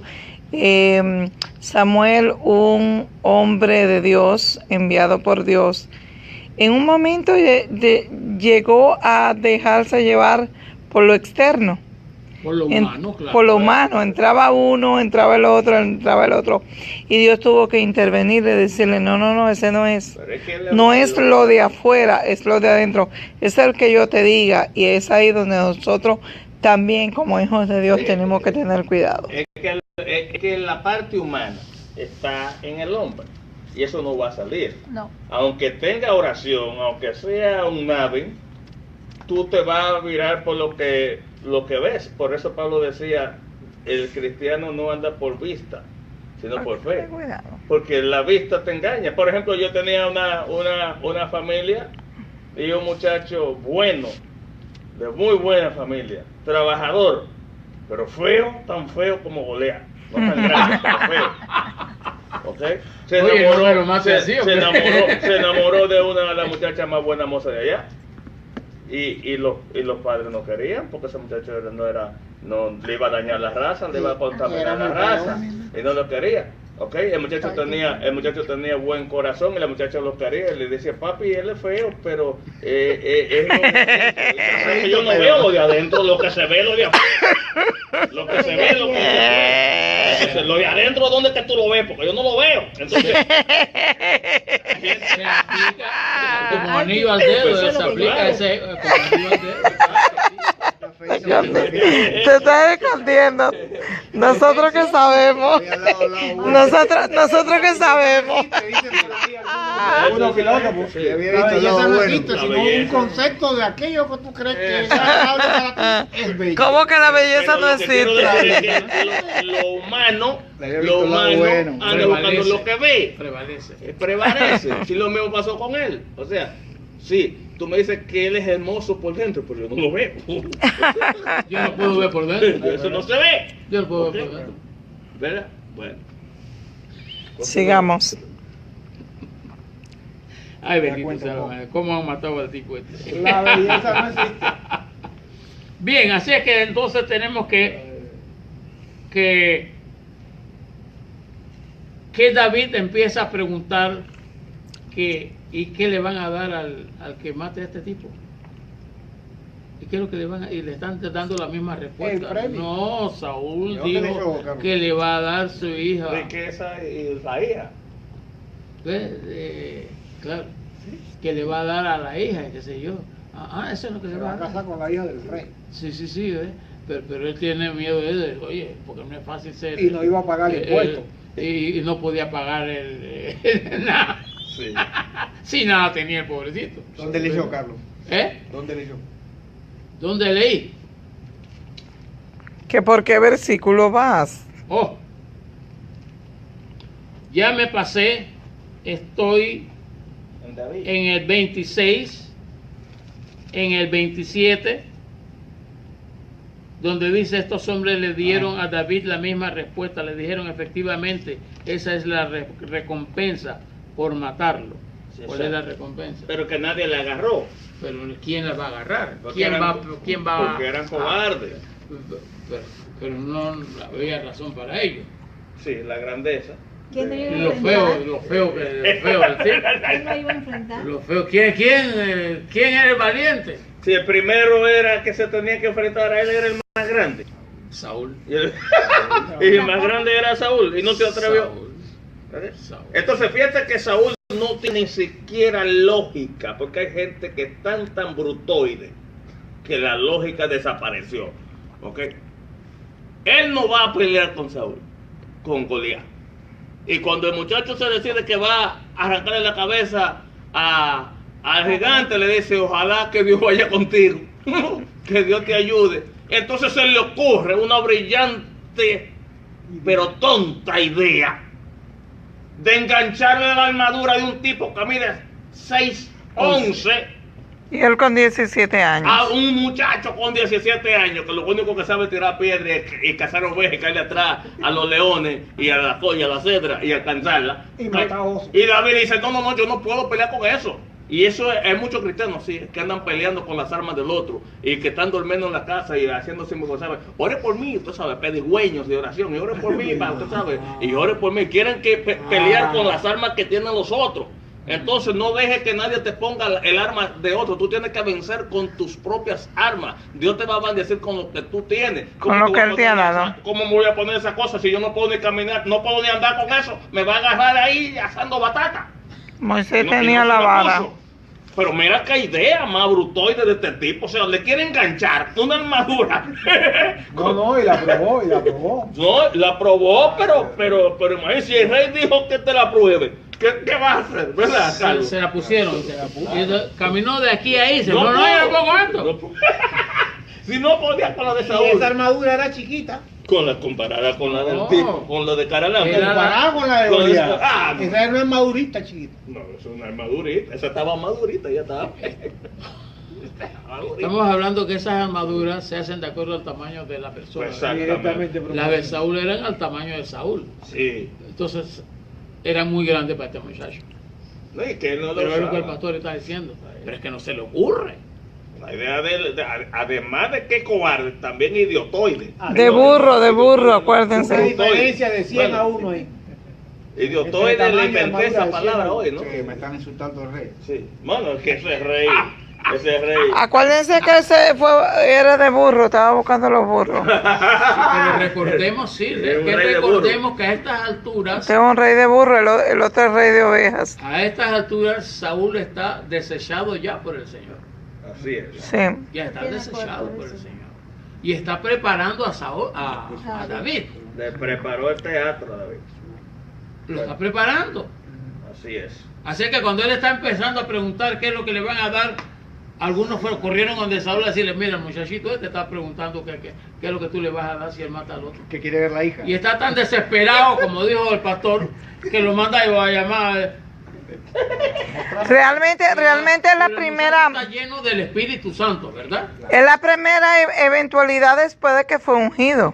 Samuel un hombre de Dios, enviado por Dios, en un momento llegó a dejarse llevar por lo externo. Por lo humano, claro. Por lo humano, entraba uno, entraba el otro, y Dios tuvo que intervenir y decirle, no, ese no es. Pero es que él No es lo de afuera, es lo de adentro. Es el que yo te diga, y es ahí donde nosotros también como hijos de Dios tenemos que tener cuidado. Es que la parte humana está en el hombre y eso no va a salir. No. Aunque tenga oración, aunque sea un nave, tú te vas a virar por lo que ves. Por eso Pablo decía, el cristiano no anda por vista, sino por fe. Cuidado. Porque la vista te engaña. Por ejemplo, yo tenía una familia y un muchacho bueno, de muy buena familia, trabajador, pero feo, tan feo como Goliat. No tan grande, pero feo. ¿Ok? Se Oye, enamoró, no me lo mates así, ¿o qué? se enamoró de una de las muchachas más buenas mozas de allá. Y los padres no querían porque ese muchacho no le iba a dañar la raza, le iba a contaminar la raza y no lo quería. ¿Ok? El muchacho tenía buen corazón y la muchacha lo quería y le decía, papi, él es feo, pero yo no veo lo de adentro, lo que se ve lo de afuera. Lo que se ve lo que se ve. Entonces, lo de adentro, ¿dónde es que tú lo ves? Porque yo no lo veo. Entonces, Se aplica como anillo al dedo, se aplica ese como anillo al dedo. Te estás escondiendo. Nosotros que sabemos. Nosotros que sabemos. Uno filósofo Sí. la visto belleza lo no bueno. existe, La sino belleza. un concepto de aquello que tú crees que es agradable para ti es bello. ¿Cómo que la belleza Pero no lo que quiero decir existe? es que lo humano, Le había visto lo bueno. anda buscando lo que ve. Prevalece. Prevalece. Si lo mismo pasó con él. O sea, sí, tú me dices que él es hermoso por dentro, pero yo no lo veo. Yo no puedo ver por dentro. Eso no se ve. Yo no puedo Ok. ver por dentro. ¿Verdad? Bueno. Sigamos. Ay, bendito cuenta sea, un poco. madre, ¿cómo han matado al tipo este? La belleza no existe. Bien, así es que entonces tenemos que David empieza a preguntar ¿y qué le van a dar al que mate a este tipo? ¿Y qué es lo que le van a, y le están dando la misma respuesta? El premio. No, Saúl ¿De dónde le dijo hizo, Carlos? que le va a dar su hija. Riqueza y la hija. ¿Ves? Claro. Que le va a dar a la hija, qué sé yo. Eso es lo que Se le va va a a dar. casar con la hija del rey. Sí, pero él tiene miedo de, oye, porque no es fácil ser... Y no iba a pagar impuestos. Y no podía pagar nada. Sí. Sí, nada tenía el pobrecito. ¿Dónde leyó, Carlos? ¿Eh? ¿Dónde leyó? ¿Dónde leí? ¿Que por qué versículo vas? Oh, ya me pasé, estoy En David. en el 26, en el 27, donde dice, estos hombres le dieron a David la misma respuesta, le dijeron efectivamente, esa es la recompensa por matarlo. Sí, ¿Cuál es la exacto. recompensa? Pero que nadie le agarró. Pero ¿quién la va a agarrar? Porque ¿Quién eran- va Porque eran cobardes. Pero no había razón para ello. Sí, la grandeza. ¿Quién lo iba a Lo enfrentar? feo del tipo. ¿Quién lo iba a enfrentar? Lo feo. ¿Quién era el valiente? Si el primero era que se tenía que enfrentar a él, era el más grande. Saúl. Y el más grande era Saúl, y no se atrevió. Saúl. Entonces fíjate que Saúl no tiene ni siquiera lógica, porque hay gente que es tan brutoide que la lógica desapareció. ¿Ok? Él no va a pelear con Saúl, con Goliat. Y cuando el muchacho se decide que va a arrancarle la cabeza al gigante, le dice, ojalá que Dios vaya contigo, que Dios te ayude. Entonces se le ocurre una brillante pero tonta idea de engancharle la armadura de un tipo que mide 6'11" Y él con 17 años. a un muchacho con 17 años que lo único que sabe es tirar piedras y cazar ovejas y caerle atrás a los leones y a la colla, a la cedra y alcanzarla. Y mata osos. Y David dice, no, yo no puedo pelear con eso. Y eso hay muchos cristianos, sí, que andan peleando con las armas del otro y que están durmiendo en la casa y haciendo sinvergüenza. Ore por mí, usted sabe, pedigüeños de oración, y ore por mí, usted sabe, y ore por mí. Quieren que pelear con las armas que tienen los otros. Entonces no dejes que nadie te ponga el arma de otro. Tú tienes que vencer con tus propias armas. Dios te va a bendecir con lo que tú tienes. Con lo que Él te ha dado. ¿Cómo me voy a poner esa cosa si yo no puedo ni caminar, no puedo ni andar con eso? Me va a agarrar ahí asando batata. Moisés Y tenía se la la vara. puso. Pero mira qué idea más brutoide de este tipo. O sea, le quiere enganchar una armadura. No, y la probó, No, la probó, pero imagínate, si el rey dijo que te la pruebe, ¿qué vas a hacer? ¿Verdad, Carlos? Se la pusieron. Y caminó de aquí a ahí. No, pudo. yo no pongo esto. No pudo. Si no podía con la de Y Saúl, esa armadura era chiquita. comparada con la del No. tipo, con la de Caralán. Era Comparada con la de con la de- Goliat. Ah, no. Esa era una armadurita chiquita. No, es una armadurita. Esa estaba madurita, ya estaba. Madurita. Estamos hablando que esas armaduras se hacen de acuerdo al tamaño de la persona. Pues, exactamente. Las de Saúl eran al tamaño de Saúl. Sí. Entonces, era muy grande para este muchacho. No, y que él no lo Pero es lo que el usaba. pastor está diciendo. Pero es que no se le ocurre. La idea de él, además de que cobarde, también idiotoide. De burro, Una acuérdense. diferencia de 100 a 1 ahí. Idiotoide, Entre le tamaño, inventé esa armadura, palabra sí, hoy, ¿no? Sí, me están insultando al rey. Sí. Bueno, es que ese rey, ese rey. Acuérdense que ese era de burro, estaba buscando los burros. Pero recordemos, sí, Es un que rey de recordemos que a estas alturas, Este es un rey de burro, el otro es rey de ovejas. a estas alturas, Saúl está desechado ya por el Señor. Así es. Sí. Ya está Tiene desechado por por el eso. Señor. Y está preparando a Saúl, a David. Le preparó el teatro, David. Lo está preparando. Así es. Así que cuando él está empezando a preguntar qué es lo que le van a dar, algunos corrieron donde Saúl a decirle, mira, el muchachito este está preguntando qué es lo que tú le vas a dar si él mata al otro. Que quiere ver la hija. Y está tan desesperado, como dijo el pastor, que lo manda a llamar. Realmente es la Pero el primera, muchacho está lleno del Espíritu Santo, ¿verdad? es la primera eventualidad después de que fue ungido.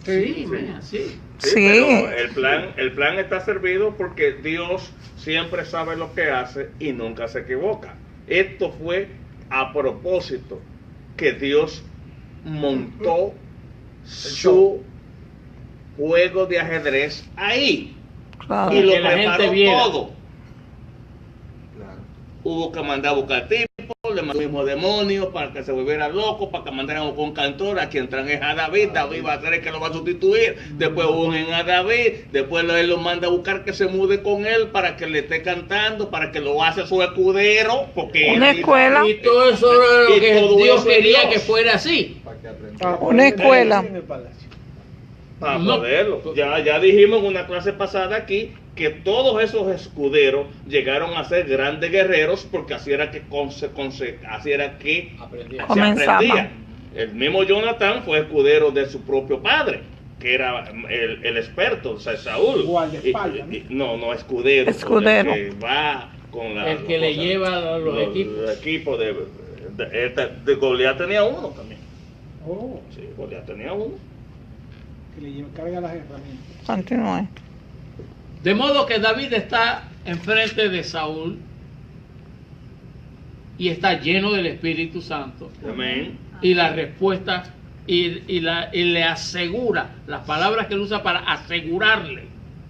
Sí, mira, sí. Sí. Pero el plan está servido porque Dios siempre sabe lo que hace y nunca se equivoca. Esto fue a propósito que Dios montó su juego de ajedrez ahí Claro. y lo que la gente preparó viera. todo. Hubo que mandar a buscar tipos, le mandó el mismo demonio para que se volviera loco, para que mandaran con cantor, a quien traen es a David, David va a ser el que lo va a sustituir, después unen a David, después él lo manda a buscar que se mude con él para que le esté cantando, para que lo hace su escudero, porque Una escuela. Y todo eso era lo Y que todo Dios eso es quería Dios. que fuera así. Una escuela. En el palacio. Para No. poderlo. Ya dijimos en una clase pasada aquí que todos esos escuderos llegaron a ser grandes guerreros porque así era que así era que Aprendía. se Comenzaba. aprendía. El mismo Jonathan fue escudero de su propio padre, que era el experto, o sea, Saúl. Guardaespaldas, No, escudero. Escudero. El que va con la, El que le cosas, lleva los equipos. equipos de Goliat tenía uno también. Oh, Sí, Goliat tenía uno. que le carga las herramientas. Continúe. De modo que David está enfrente de Saúl y está lleno del Espíritu Santo. Amén. Y la respuesta y le asegura, las palabras que él usa para asegurarle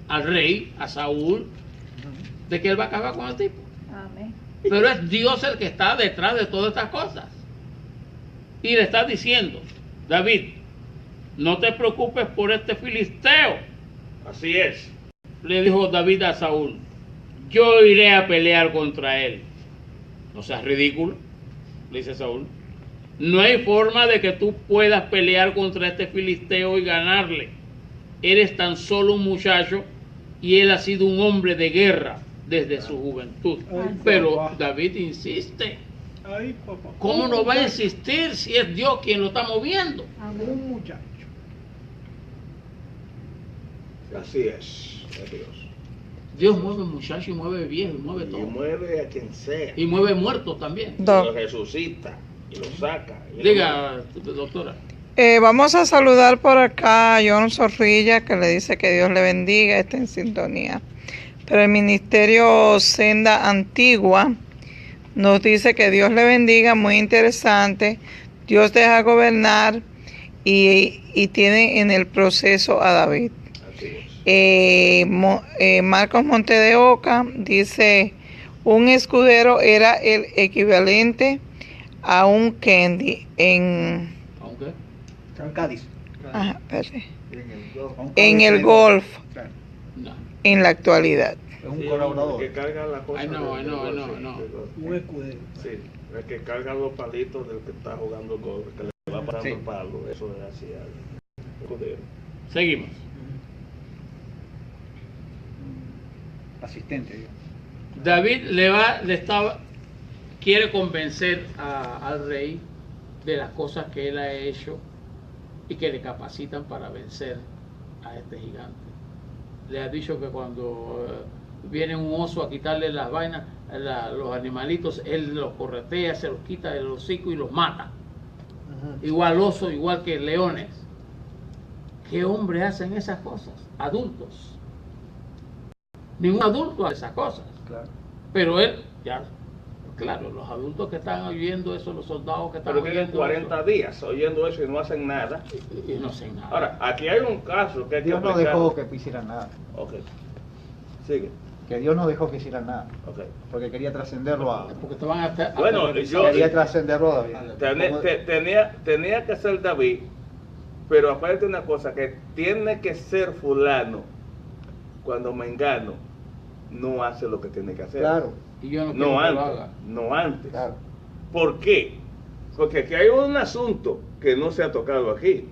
al rey, a Saúl, de que él va a acabar con el tipo. Amén. Pero es Dios el que está detrás de todas estas cosas. Y le está diciendo, David, no te preocupes por este filisteo. Así es. Le dijo David a Saúl, yo iré a pelear contra él. No seas ridículo, le dice Saúl. No hay forma de que tú puedas pelear contra este filisteo y ganarle. Eres tan solo un muchacho y él ha sido un hombre de guerra desde su juventud. Ay, Pero papá. David insiste. Ay, papá. ¿Cómo no va a insistir si es Dios quien lo está moviendo? Un muchacho. Así es Dios. Dios mueve muchachos y mueve viejos y mueve Y todo. mueve a quien sea. Y mueve muertos también. Lo resucita y lo saca. Y Diga, doctora. Vamos a saludar por acá a John Zorrilla, que le dice que Dios le bendiga, está en sintonía. Pero el Ministerio Senda Antigua nos dice que Dios le bendiga, muy interesante. Dios deja gobernar y tiene en el proceso a David. Así es. Marcos Monte de Oca dice, un escudero era el equivalente a un Candy Aunque San Cádiz. espérate, En en el golf Claro, no. en la actualidad. es un Sí, colaborador. el que carga la cosa. Ay, no, del no, gol, no, sí, no. del gol. Un escudero. Sí, el que carga los palitos del que está jugando el gol, que le va parando Sí. el palo, eso es así al escudero. Seguimos. Asistente. Digo. David quiere convencer al rey de las cosas que él ha hecho y que le capacitan para vencer a este gigante. Le ha dicho que cuando viene un oso a quitarle las vainas, los animalitos, él los corretea, se los quita del hocico y los mata. Igual oso, igual que leones. ¿Qué hombre hacen esas cosas? Adultos. Ningún adulto hace esas cosas. Claro. Pero él, ya, claro, los adultos que están oyendo eso, los soldados que están Pero tienen oyendo 40 días oyendo eso y no hacen nada. eso, y no sé nada. Ahora, aquí hay un caso que hay que Dios no explicar. dejó que hicieran nada. Ok. Sigue. Que Dios no dejó que hicieran nada. Ok. Porque quería trascenderlo a. Porque te van a Bueno, aterrorizar. Quería trascenderlo a David. Tenía que ser David, pero aparte una cosa, que tiene que ser fulano cuando Mengano no hace lo que tiene que hacer. Claro, Y yo no quiero No que lo antes, haga. no antes. claro. ¿Por qué? Porque aquí hay un asunto que no se ha tocado aquí.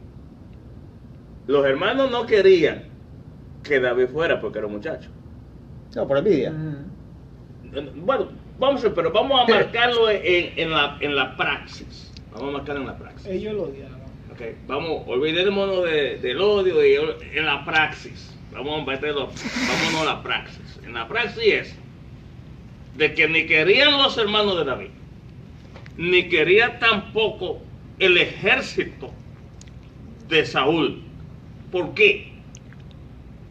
Los hermanos no querían que David fuera porque era un muchacho. No, por envidia. Bueno, pero vamos a marcarlo en la praxis. Vamos a marcarlo en la praxis. Ellos lo odiaban. Okay. Vamos, olvidémonos del odio y en la praxis. Vamos a meterlo, vámonos a la praxis. En la praxis es de que ni querían los hermanos de David, ni quería tampoco el ejército de Saúl. ¿Por qué?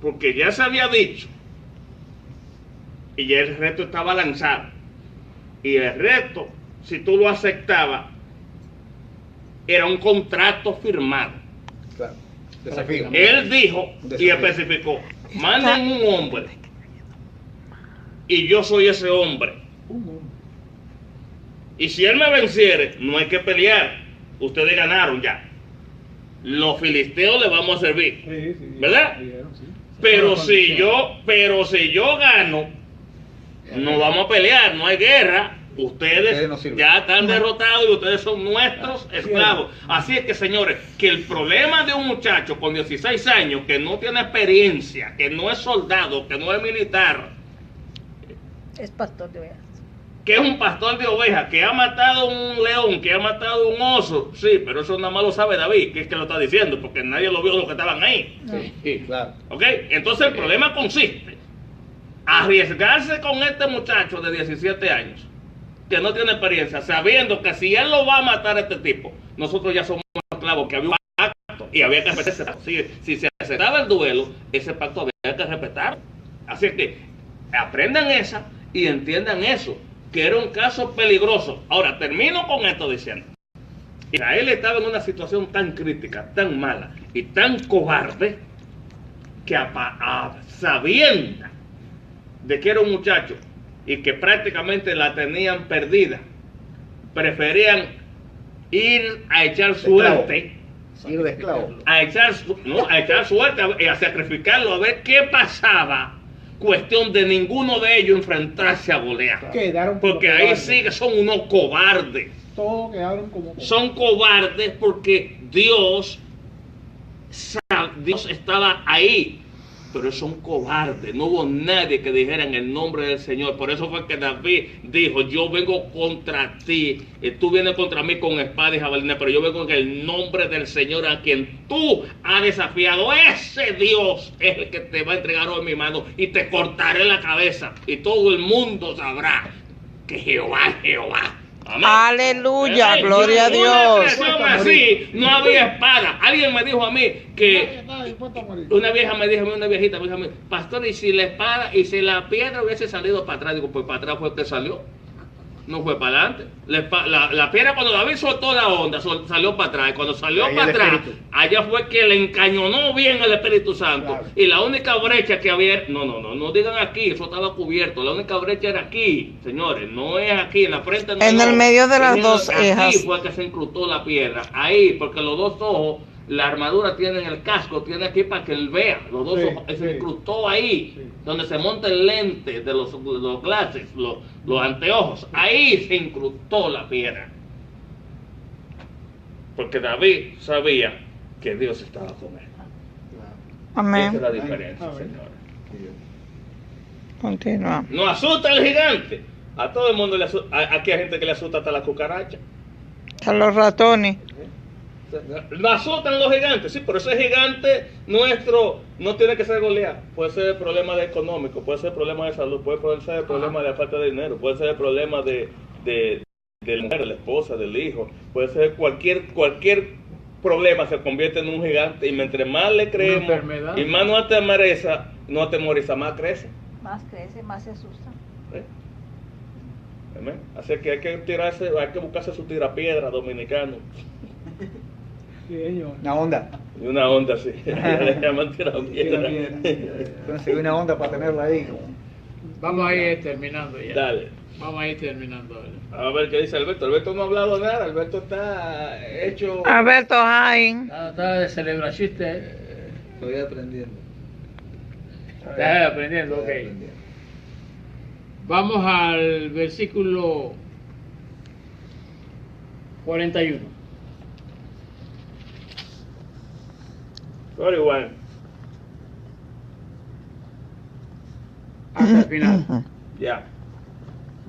Porque ya se había dicho y ya el reto estaba lanzado. Y el reto, si tú lo aceptabas, era un contrato firmado. Claro. Desafío. Él dijo y Desafío. especificó, manden un hombre y yo soy ese hombre. Y si él me venciere, no hay que pelear. Ustedes ganaron ya. Los filisteos les vamos a servir. ¿Verdad? Pero si yo gano, no vamos a pelear, no hay guerra. Ustedes no sirven. ya están derrotados y ustedes son nuestros esclavos. Así es que, señores, que el problema de un muchacho con 16 años que no tiene experiencia, que no es soldado, que no es militar, Es pastor de ovejas. que es un pastor de ovejas, que ha matado un león, que ha matado un oso, sí, pero eso nada más lo sabe David, que es que lo está diciendo, porque nadie lo vio los que estaban ahí. Sí. Claro. ¿Ok? Entonces el problema consiste arriesgarse con este muchacho de 17 años, que no tiene experiencia, sabiendo que si él lo va a matar a este tipo, nosotros ya somos esclavos, que había un pacto y había que respetar ese pacto. Si se aceptaba el duelo, ese pacto había que respetarlo. Así que aprendan esa y entiendan eso, que era un caso peligroso. Ahora, termino con esto diciendo, Israel estaba en una situación tan crítica, tan mala y tan cobarde, que a sabienda de que era un muchacho y que prácticamente la tenían perdida, preferían ir a echar suerte, Ir de esclavo. a echar suerte, a sacrificarlo, a ver qué pasaba. Cuestión de ninguno de ellos enfrentarse a Goliat. Quedaron como Porque ahí cobardes. sí que son unos cobardes. Todos quedaron como Son cobardes porque Dios estaba ahí, pero son cobardes. No hubo nadie que dijera en el nombre del Señor. Por eso fue que David dijo: yo vengo contra ti, y tú vienes contra mí con espada y jabalina, pero yo vengo en el nombre del Señor a quien tú has desafiado. Ese Dios es el que te va a entregar hoy en mi mano y te cortaré la cabeza, y todo el mundo sabrá que Jehová es Jehová. Amén. Aleluya, Amén. gloria a Una Dios. expresión así, no había espada. Alguien me dijo a mí que una vieja me dijo a mí, una viejita me dijo a mí: pastor, y si la espada y si la piedra hubiese salido para atrás. Digo, pues para atrás fue que salió, no fue para adelante. La piedra, cuando David soltó la onda, salió para atrás. Y cuando salió Ahí para el atrás, Espíritu. allá fue que le encañonó bien el Espíritu Santo. Claro. Y la única brecha que había, no digan aquí, eso estaba cubierto. La única brecha era aquí, señores, no es aquí, en la frente. En el medio de las dos Aquí cejas. fue que se incrustó la piedra, ahí, porque los dos ojos, la armadura tiene el casco, tiene aquí para que él vea. Los dos Sí, ojos, se sí. incrustó ahí, Sí. donde se monta el lente de los glasses, los anteojos. Ahí se incrustó la piedra. Porque David sabía que Dios estaba con él. Esa es Amén. la diferencia, Amén. señores. Continúa. No asusta el gigante. A todo el mundo le asusta. Aquí hay gente que le asusta hasta la cucaracha. A los ratones. Nos asustan los gigantes, sí, pero ese gigante nuestro no tiene que ser Goliat. Puede ser el problema de económico, puede ser el problema de salud, puede ser el problema de la falta de dinero, puede ser el problema de la mujer, de la esposa, del hijo, puede ser cualquier problema se convierte en un gigante, y mientras más le creemos enfermedad. y más no atemoriza, más crece. Más crece, más se asusta. ¿Eh? Amén. Así que hay que buscarse su tirapiedra dominicano. Sí, señor. Una onda. Y una onda así. Le llaman tirapiedra. Conseguí una onda para tenerla ahí. Vamos a ir terminando ya. Dale. Vamos a ir terminando. A ver qué dice Alberto. Alberto no ha hablado nada. Alberto está hecho. Alberto Jaén. Está de celebración. Estoy aprendiendo. Estás aprendiendo, ok. Vamos al versículo 41. 41. Hasta el final. Ya.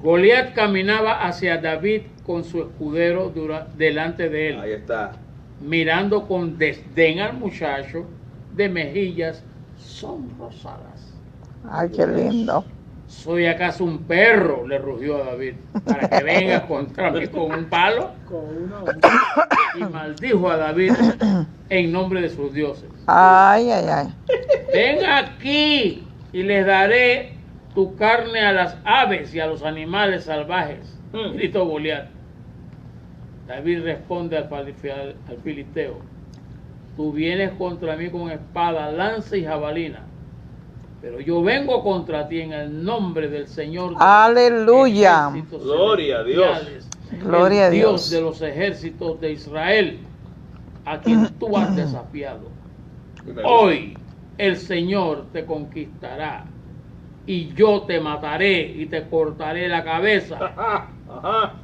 Goliat caminaba hacia David con su escudero delante de él, Ahí está. mirando con desdén al muchacho de mejillas sonrosadas. Ay, qué lindo. ¿Soy acaso un perro?, le rugió a David, para que vengas contra mí con un palo. Y maldijo a David en nombre de sus dioses. Ay, ay, ay. Ven aquí y les daré tu carne a las aves y a los animales salvajes, gritó Goliat. David responde al filisteo: tú vienes contra mí con espada, lanza y jabalina, pero yo vengo contra ti en el nombre del Señor. Aleluya. Ejércitos Gloria a Dios. celestiales, Gloria a el Dios Dios. de los ejércitos de Israel, a quien tú has desafiado. Hoy el Señor te conquistará y yo te mataré y te cortaré la cabeza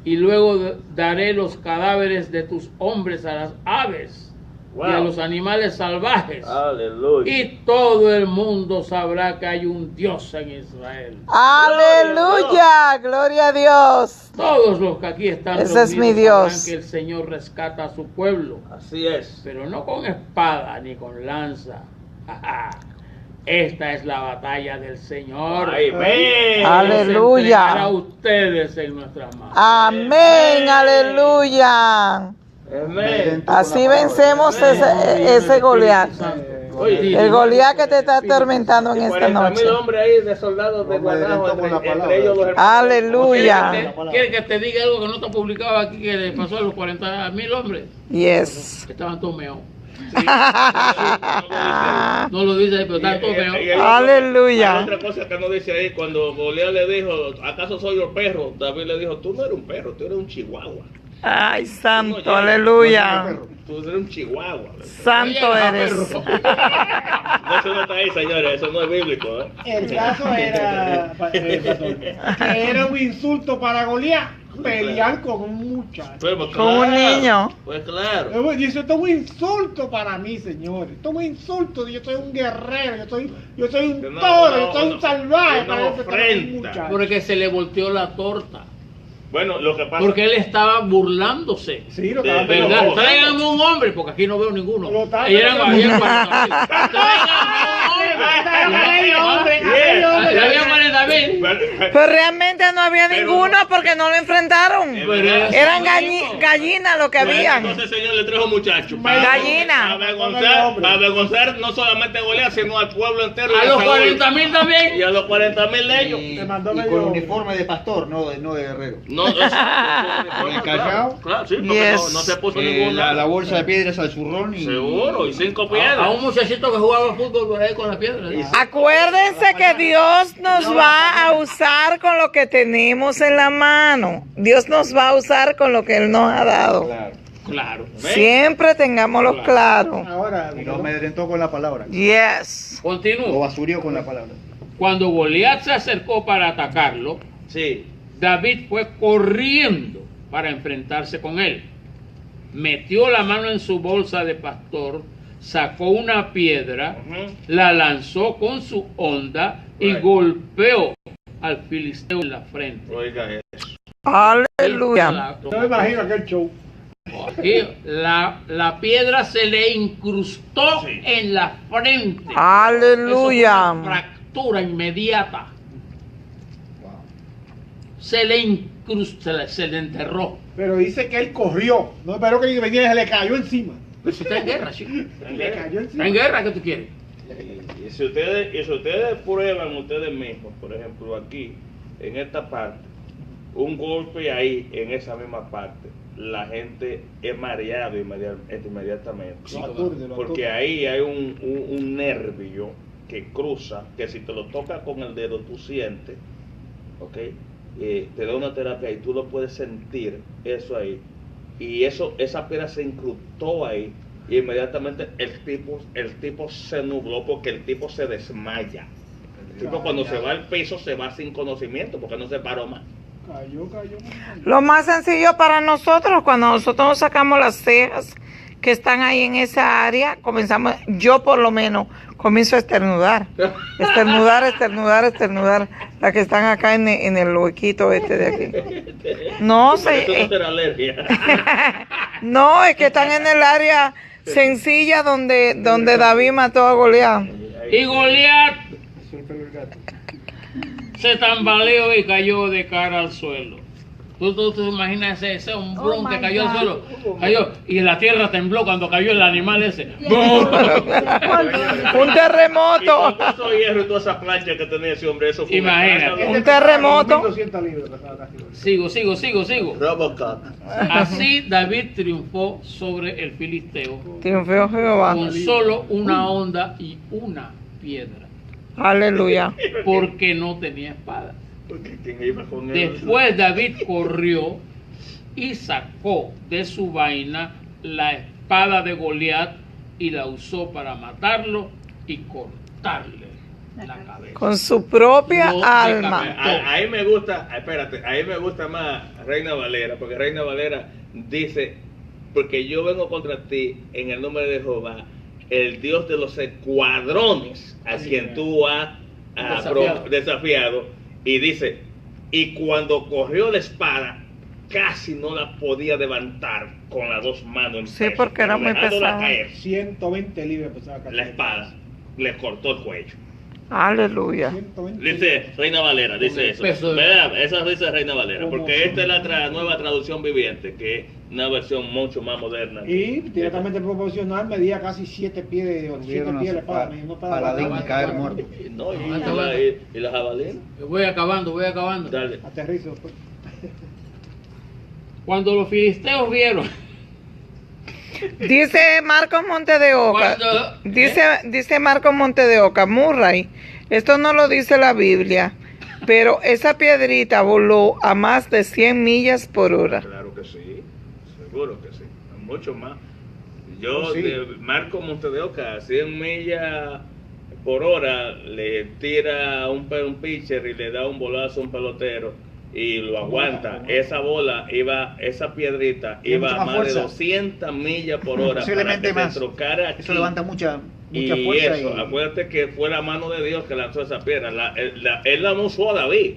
y luego daré los cadáveres de tus hombres a las aves y a los animales salvajes. Aleluya. Y todo el mundo sabrá que hay un Dios en Israel. Aleluya, gloria a Dios. Todos los que aquí están Ese es mi reunidos sabrán Dios. que el Señor rescata a su pueblo, Así es. pero no con espada ni con lanza. Esta es la batalla del Señor. Amén. Aleluya. Nos entregará a ustedes en nuestras manos. Amén, aleluya. Amén. Así vencemos ese Goliat. Oye, El Goliat que te está atormentando en y esta 40,000 noche. hombres ahí de soldados de guardajo, entre ellos los hermanos. Aleluya. ¿Quiere que te diga algo que no está publicado aquí que le pasó a los 40,000 hombres? Yes. Estaban todos meados. No lo dice ahí, pero están todos meados. Aleluya. Hay otra cosa que no dice ahí, cuando Goliat le dijo, ¿acaso soy yo perro? David le dijo, tú no eres un perro, tú eres un chihuahua. Ay, Tú no santo, llegas, aleluya. Tú eres un chihuahua. Santo eres. No, eso no está ahí, señores, eso no es bíblico. El caso era, pastor, que era un insulto para Goliat pelear con un muchacho. Pues, Con un niño. Pues claro. Dice, esto es un insulto para mí, señores. Esto es un insulto. Yo soy un guerrero, yo soy un No, toro, no, yo soy no, un salvaje no, para este ofrenda. muchacho. Porque se le volteó la torta. Bueno, lo que pasa Porque él estaba burlándose. Sí, lo De que ¿Verdad? no, Tráiganme un hombre, porque aquí no veo ninguno. Lo está- Ahí eran había 40,000. Tráiganme un hombre. Había 40,000. Pero realmente no había ninguno porque no lo enfrentaron. Eran gallinas lo que habían. Entonces el Señor le trajo muchachos. Gallina. Para avergonzar no solamente a Goliat, sino al pueblo entero. A y los Saúl. 40,000 también. Y a los 40,000 de ellos. Te mandó Y medio con hombre. uniforme de pastor, no de guerrero. No, eso, el callao. Claro, sí, porque Yes. no se puso ninguna. La bolsa de piedras al zurrón y... Seguro, y 5 A piedras. un muchachito que jugaba fútbol por ahí con la piedra. Acuérdense que Dios nos va a usar con lo que tenemos en la mano. Dios nos va a usar con lo que Él nos ha dado. Claro. Claro. Siempre tengámoslo claro. Ahora, Y nos amedrentó con la palabra. Yes. Lo Continúo. basurió con la palabra. Cuando Goliat se acercó para atacarlo, Sí. David fue corriendo para enfrentarse con él. Metió la mano en su bolsa de pastor, sacó una piedra, Ujú. la lanzó con su honda y Right. golpeó al filisteo en la frente. Oiga eso. Aleluya. no me imagino aquel show. Y la piedra se le incrustó Sí. en la frente. Aleluya. Eso fue una fractura inmediata. Se le incrustó, se le enterró. Pero dice que él corrió. No esperó que venía y se le cayó encima. Pues está en guerra, chico. Le cayó Está encima. en guerra, ¿qué tú quieres? Y si ustedes prueban ustedes mismos, por ejemplo, aquí, en esta parte, un golpe ahí, en esa misma parte, la gente es mareado inmediatamente. Lo aturde, lo Porque aturde. ahí hay un nervio que cruza, que si te lo tocas con el dedo, tú sientes, ¿ok? Te da una terapia y tú lo puedes sentir, eso ahí. Y esa piedra se incrustó ahí. Y inmediatamente el tipo se nubló porque el tipo se desmaya. El tipo cuando se va al piso se va sin conocimiento porque no se paró más. Cayó. Lo más sencillo para nosotros, cuando nosotros nos sacamos las cejas que están ahí en esa área, comenzamos, yo por lo menos, comienzo a esternudar. Esternudar. Las que están acá en el huequito este de aquí. No Eso sé. no será alergia. No, es que están en el área sencilla donde David mató a Goliat. Y Goliat se tambaleó y cayó de cara al suelo. Tú te imaginas ese hombrón Oh que my cayó al God. suelo. Cayó y la tierra tembló cuando cayó el animal ese. Un Y terremoto. con todo ese hierro y toda esa plancha que tenía ese hombre, eso fue Imagínate. Un terremoto. 1200 libras pesaba casi. Sigo. Robocop. Así David triunfó sobre el filisteo Triunfó Jehová. con solo una honda y una piedra, Aleluya. porque no tenía espada. Porque ¿quién iba con él? Después David corrió y sacó de su vaina la espada de Goliat y la usó para matarlo y cortarle la cabeza. Con su propia Lo alma. decapitó. Ahí me gusta, espérate, ahí me gusta más Reina Valera, porque Reina Valera dice, porque yo vengo contra ti en el nombre de Jehová, el Dios de los escuadrones, a quien tú has desafiado, y dice, y cuando corrió la espada, casi no la podía levantar con las dos manos en Sí, peso, porque era pero muy dejándola pesada. caer, 120 libras pesaba casi. la espada le cortó el cuello. Aleluya. 120 Dice Reina Valera, dice Con el eso. peso de- ¿Verdad? Esa dice Reina Valera, Como porque esta es la son- nueva traducción viviente, que es una versión mucho más moderna. Y directamente proporcional medía casi 7 pies de 7 Tuvieron a pies su la espada. No para paladín aguanta, caer aguanta. muerto. No, Aguanta. y la jabalina. Voy acabando. Dale. Aterrizo. Pues. Cuando los filisteos vieron, Dice Marcos Monte de Oca. Cuando- Dice Marcos Monte de Oca, Murray. Esto no lo dice la Biblia, pero esa piedrita voló a más de 100 millas por hora. Claro que sí, seguro que sí, mucho más. Yo, Oh, sí. de Marco Montedeoca, 100 millas por hora, le tira un pitcher y le da un bolazo a un pelotero y lo aguanta. Esa bola iba, esa piedrita Tiene iba mucha a más más de fuerza. 200 millas por hora para Posiblemente que más. se trocara aquí. Eso levanta mucha Y fuerza. eso, acuérdate que fue la mano de Dios que lanzó esa piedra. Él la usó a David,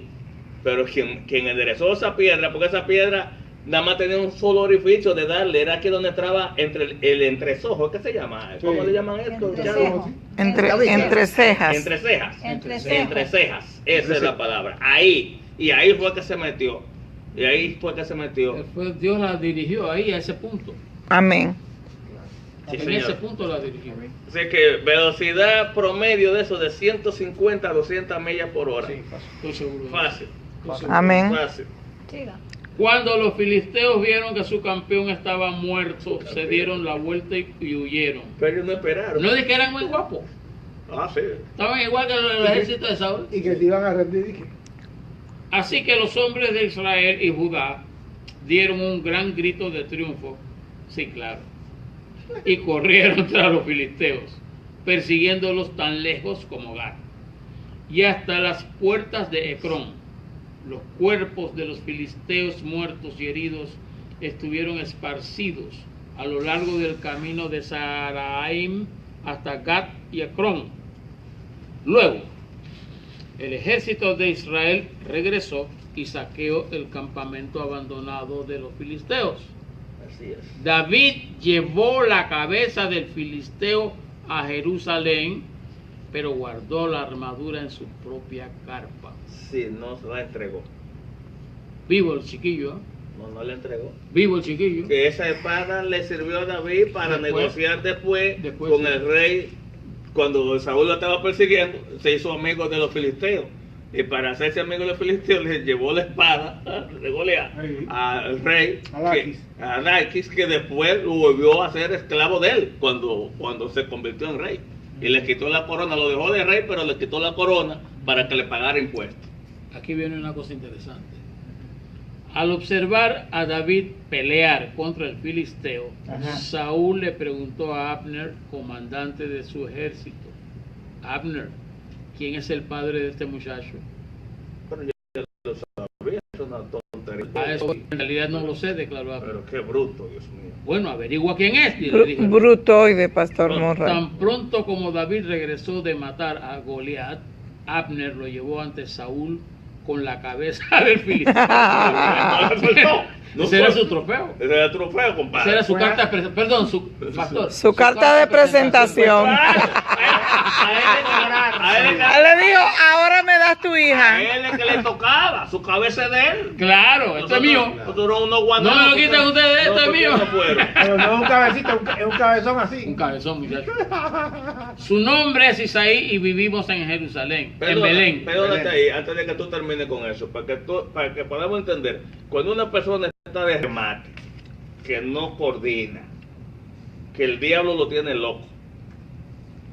pero quien enderezó esa piedra, porque esa piedra nada más tenía un solo orificio de darle, era aquí donde entraba entre el entresojo, ¿qué se llama? ¿Cómo Sí. le llaman esto? Entrecejo. Entre cejas. Entre cejas. Entre cejas. Entre cejas. Esa es la palabra. Ahí. Y ahí fue que se metió. Y ahí fue que se metió. Dios la dirigió ahí a ese punto. Amén. Sí, En señor. ese punto la dirigió. Así que velocidad promedio de eso de 150 a 200 millas por hora. Sí, fácil. Estoy seguro. de eso. Fácil. Estoy seguro. Amén. Fácil. Siga. Cuando los filisteos vieron que su campeón estaba muerto, se dieron la vuelta y huyeron. Pero ellos no esperaron. No es que eran muy guapos. Ah, sí. Estaban igual que el ejército de Saúl. Y que se iban a rendir. Dije, Así que los hombres de Israel y Judá dieron un gran grito de triunfo. Sí, claro. Y corrieron tras los filisteos, persiguiéndolos tan lejos como Gat, y hasta las puertas de Ecrón. Los cuerpos de los filisteos muertos y heridos estuvieron esparcidos a lo largo del camino de Saharaim hasta Gat y Ecrón. Luego, el ejército de Israel regresó y saqueó el campamento abandonado de los filisteos. Así es. David llevó la cabeza del filisteo a Jerusalén, pero guardó la armadura en su propia carpa. Sí, no se la entregó. Vivo el chiquillo, ¿eh? No la entregó. Vivo el chiquillo. Que esa espada le sirvió a David para Después- negociar después con sí. el rey. Cuando Saúl lo estaba persiguiendo, se hizo amigo de los filisteos. Y para hacerse amigo de los filisteos, le llevó la espada de Goliat Sí. al rey, A Laquis. a Laquis, que después lo volvió a ser esclavo de él cuando se convirtió en rey. Y le quitó la corona, lo dejó de rey, pero le quitó la corona para que le pagara impuestos. Aquí viene una cosa interesante. Al observar a David pelear contra el filisteo, Ajá. Saúl le preguntó a Abner, comandante de su ejército: Abner, ¿quién es el padre de este muchacho? Pero yo lo sabía, es una tontería. A eso en realidad no lo sé, declaró Abner. Pero qué bruto, Dios mío. Bueno, averigua quién es, y le dijo. Brutoide, Pastor No, Murray. Tan pronto como David regresó de matar a Goliat, Abner lo llevó ante Saúl con la cabeza del filisteo. No Ese era fue- su trofeo. Ese era el trofeo, compadre. Esa era su carta de presentación. Perdón, pastor. Su carta de presentación. Le dijo, ahora me das tu A hija. él es que le tocaba, su cabeza es de él. Claro, esto es mío. Nosotros unos guanacos No me lo quiten porque- ustedes, esto es porque mío. no fueron. pero no es un cabecito, es un cabezón así. Un cabezón, muchacho. Su nombre es Isaí y vivimos en Jerusalén, en Belén. Perdónate ahí, antes de que tú termines con eso, para que podamos entender. Cuando una persona está de remate, que no coordina, que el diablo lo tiene loco.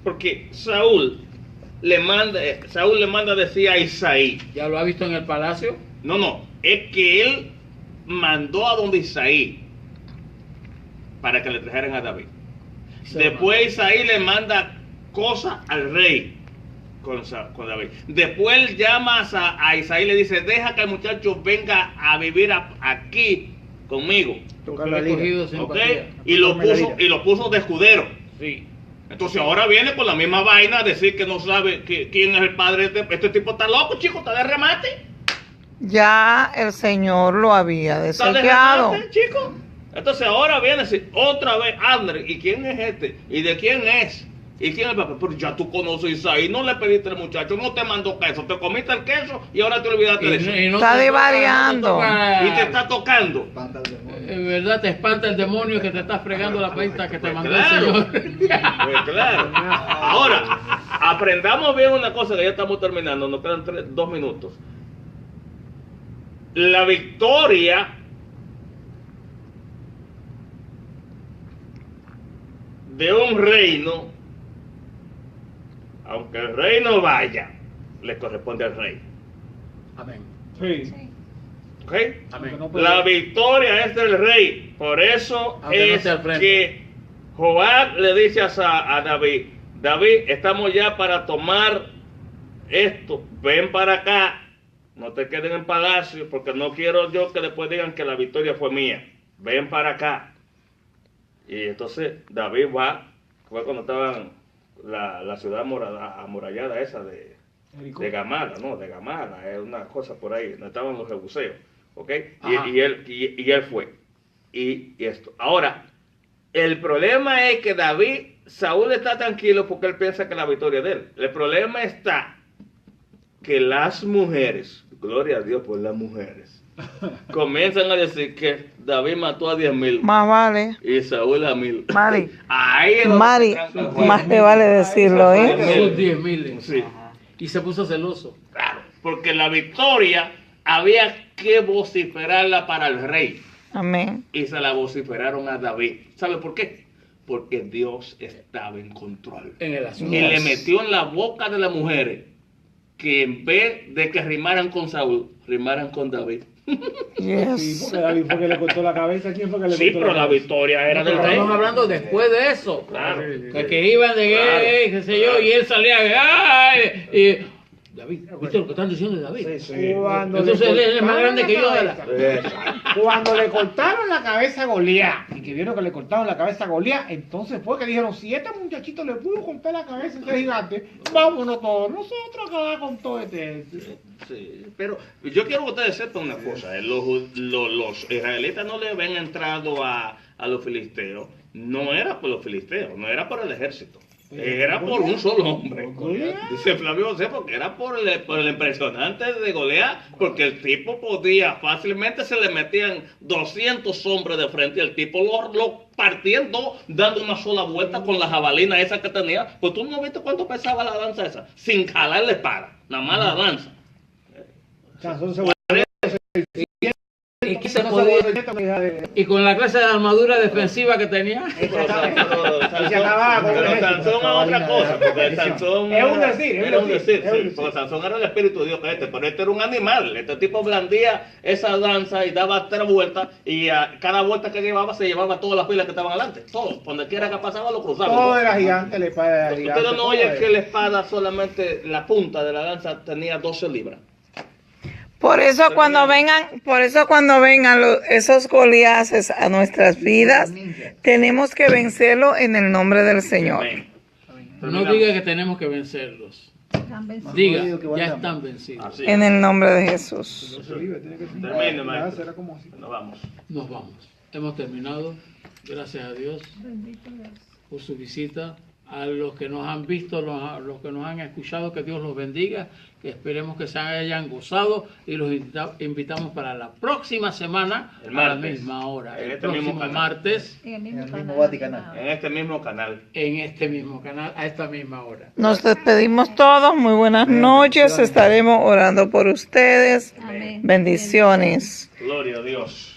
Porque Saúl le manda a decir a Isaí, ¿Ya lo ha visto en el palacio? no, es que él mandó a donde Isaí para que le trajeran a David. Después Isaí le manda cosas al rey con David. Después él llama a Isaí y le dice, deja que el muchacho venga a vivir aquí conmigo. Tocar la lira. ¿Ok? Y lo puso de escudero. Sí. Entonces ahora viene con la misma vaina a decir que no sabe quién es el padre de este tipo. Está loco, chico, está de remate. Ya el Señor lo había Está de deseado. remate, chico. Entonces ahora viene a decir otra vez, André, ¿y quién es este? ¿Y de quién es? ¿Y quién es el papá? Pero ya tú conoces a Isaí, no le pediste al muchacho, no te mandó queso, te comiste el queso y ahora te olvidaste de eso. Está divariando. Y te está tocando. En verdad te espanta el demonio que te está fregando la pinta que te Pues mandó claro. el Señor. Pues claro. Ahora, aprendamos bien una cosa que ya estamos terminando, nos quedan 2 minutos. La victoria de un reino, aunque el rey no vaya, le corresponde al rey. Amén. Sí. Sí. ¿Ok? Amén. La victoria es del rey. Por eso Aunque no es esté al frente. que Joab le dice a David, David, estamos ya para tomar esto, ven para acá, no te queden en palacio, porque no quiero yo que después digan que la victoria fue mía, ven para acá. Y entonces David va, fue cuando estaban la ciudad amurallada esa de Gamala, ¿no? De Gamala, es una cosa por ahí, donde estaban los jebuseos, ¿ok? Y él fue. Y esto. Ahora, el problema es que Saúl está tranquilo porque él piensa que la victoria es de él. El problema está que las mujeres, gloria a Dios por las mujeres, comienzan a decir que David mató a 10,000 Más vale. y Saúl a 1,000. Mari, Ahí es donde Mari, se tranca el juego. más te vale decirlo, ¿eh? Jesús 10,000. Sí. Y se puso celoso. Claro, porque la victoria había que vociferarla para el rey. Amén. Y se la vociferaron a David. ¿Sabe por qué? Porque Dios estaba en control. En el asunto. Y le metió en la boca de las mujeres que en vez de que rimaran con Saúl, rimaran con David. Sí, Yes. porque David fue que le cortó la cabeza. ¿Quién fue que le Sí, cortó pero la la cabeza? victoria era del rey. Estamos hablando después de eso. Claro. Que iban de Claro. qué sé yo, y él salía, ¡ay! Y David, ¿viste lo que están diciendo de David? Cuando Entonces le él es más cortaron grande la que yo. cabeza. ¿verdad? Cuando le cortaron la cabeza a Goliat y que vieron que le cortaron la cabeza a Goliat, entonces fue que dijeron, si este muchachito le pudo cortar la cabeza a este gigante, vámonos todos, nosotros acabar con todo este. Sí, pero yo quiero que ustedes sepan una cosa, los israelitas no le habían entrado a los filisteos, no era por los filisteos, no era por el ejército, era por un solo hombre. Dice Flavio José, porque era por el impresionante de Goliat, porque el tipo podía, fácilmente se le metían 200 hombres de frente y el tipo lo partiendo, dando una sola vuelta con la jabalina esa que tenía. Pues tú no viste cuánto pesaba la lanza esa, sin jalar la espada, nada más la lanza. Sansón se ¿Y qué se podía? Y con la clase de armadura defensiva que tenía. Pero Sansón es otra cosa, porque Sansón Es un decir, era un decir, es un sí, decir. porque Sansón era el espíritu de Dios, pero este era un animal. Este tipo blandía esa danza y daba 3 vueltas, y a cada vuelta que llevaba se llevaba todas las filas que estaban adelante, todo, donde quiera que pasaba lo cruzaba. Todo era gigante, la espada era gigante. Ustedes no todo oyen era. que la espada solamente, la punta de la lanza tenía 12 libras. Por eso cuando vengan esos Goliases a nuestras vidas, tenemos que vencerlo en el nombre del Señor. Amén. No diga que tenemos que vencerlos. Están vencidos. Diga, ya están vencidos. Así. En el nombre de Jesús. Termine, maestro. Será como así. Nos vamos. Nos vamos. Hemos terminado. Gracias a Dios Bendito Dios. por su visita. A los que nos han visto, los que nos han escuchado, que Dios los bendiga, que esperemos que se hayan gozado y los invitamos para la próxima semana El a la martes. misma hora, En el este mismo próximo canal. martes En el mismo En el mismo canal. Vaticano. En este mismo canal. en este mismo canal, a esta misma hora. Nos despedimos todos. Muy buenas noches. Estaremos orando por ustedes. Amén. Bendiciones. Gloria a Dios.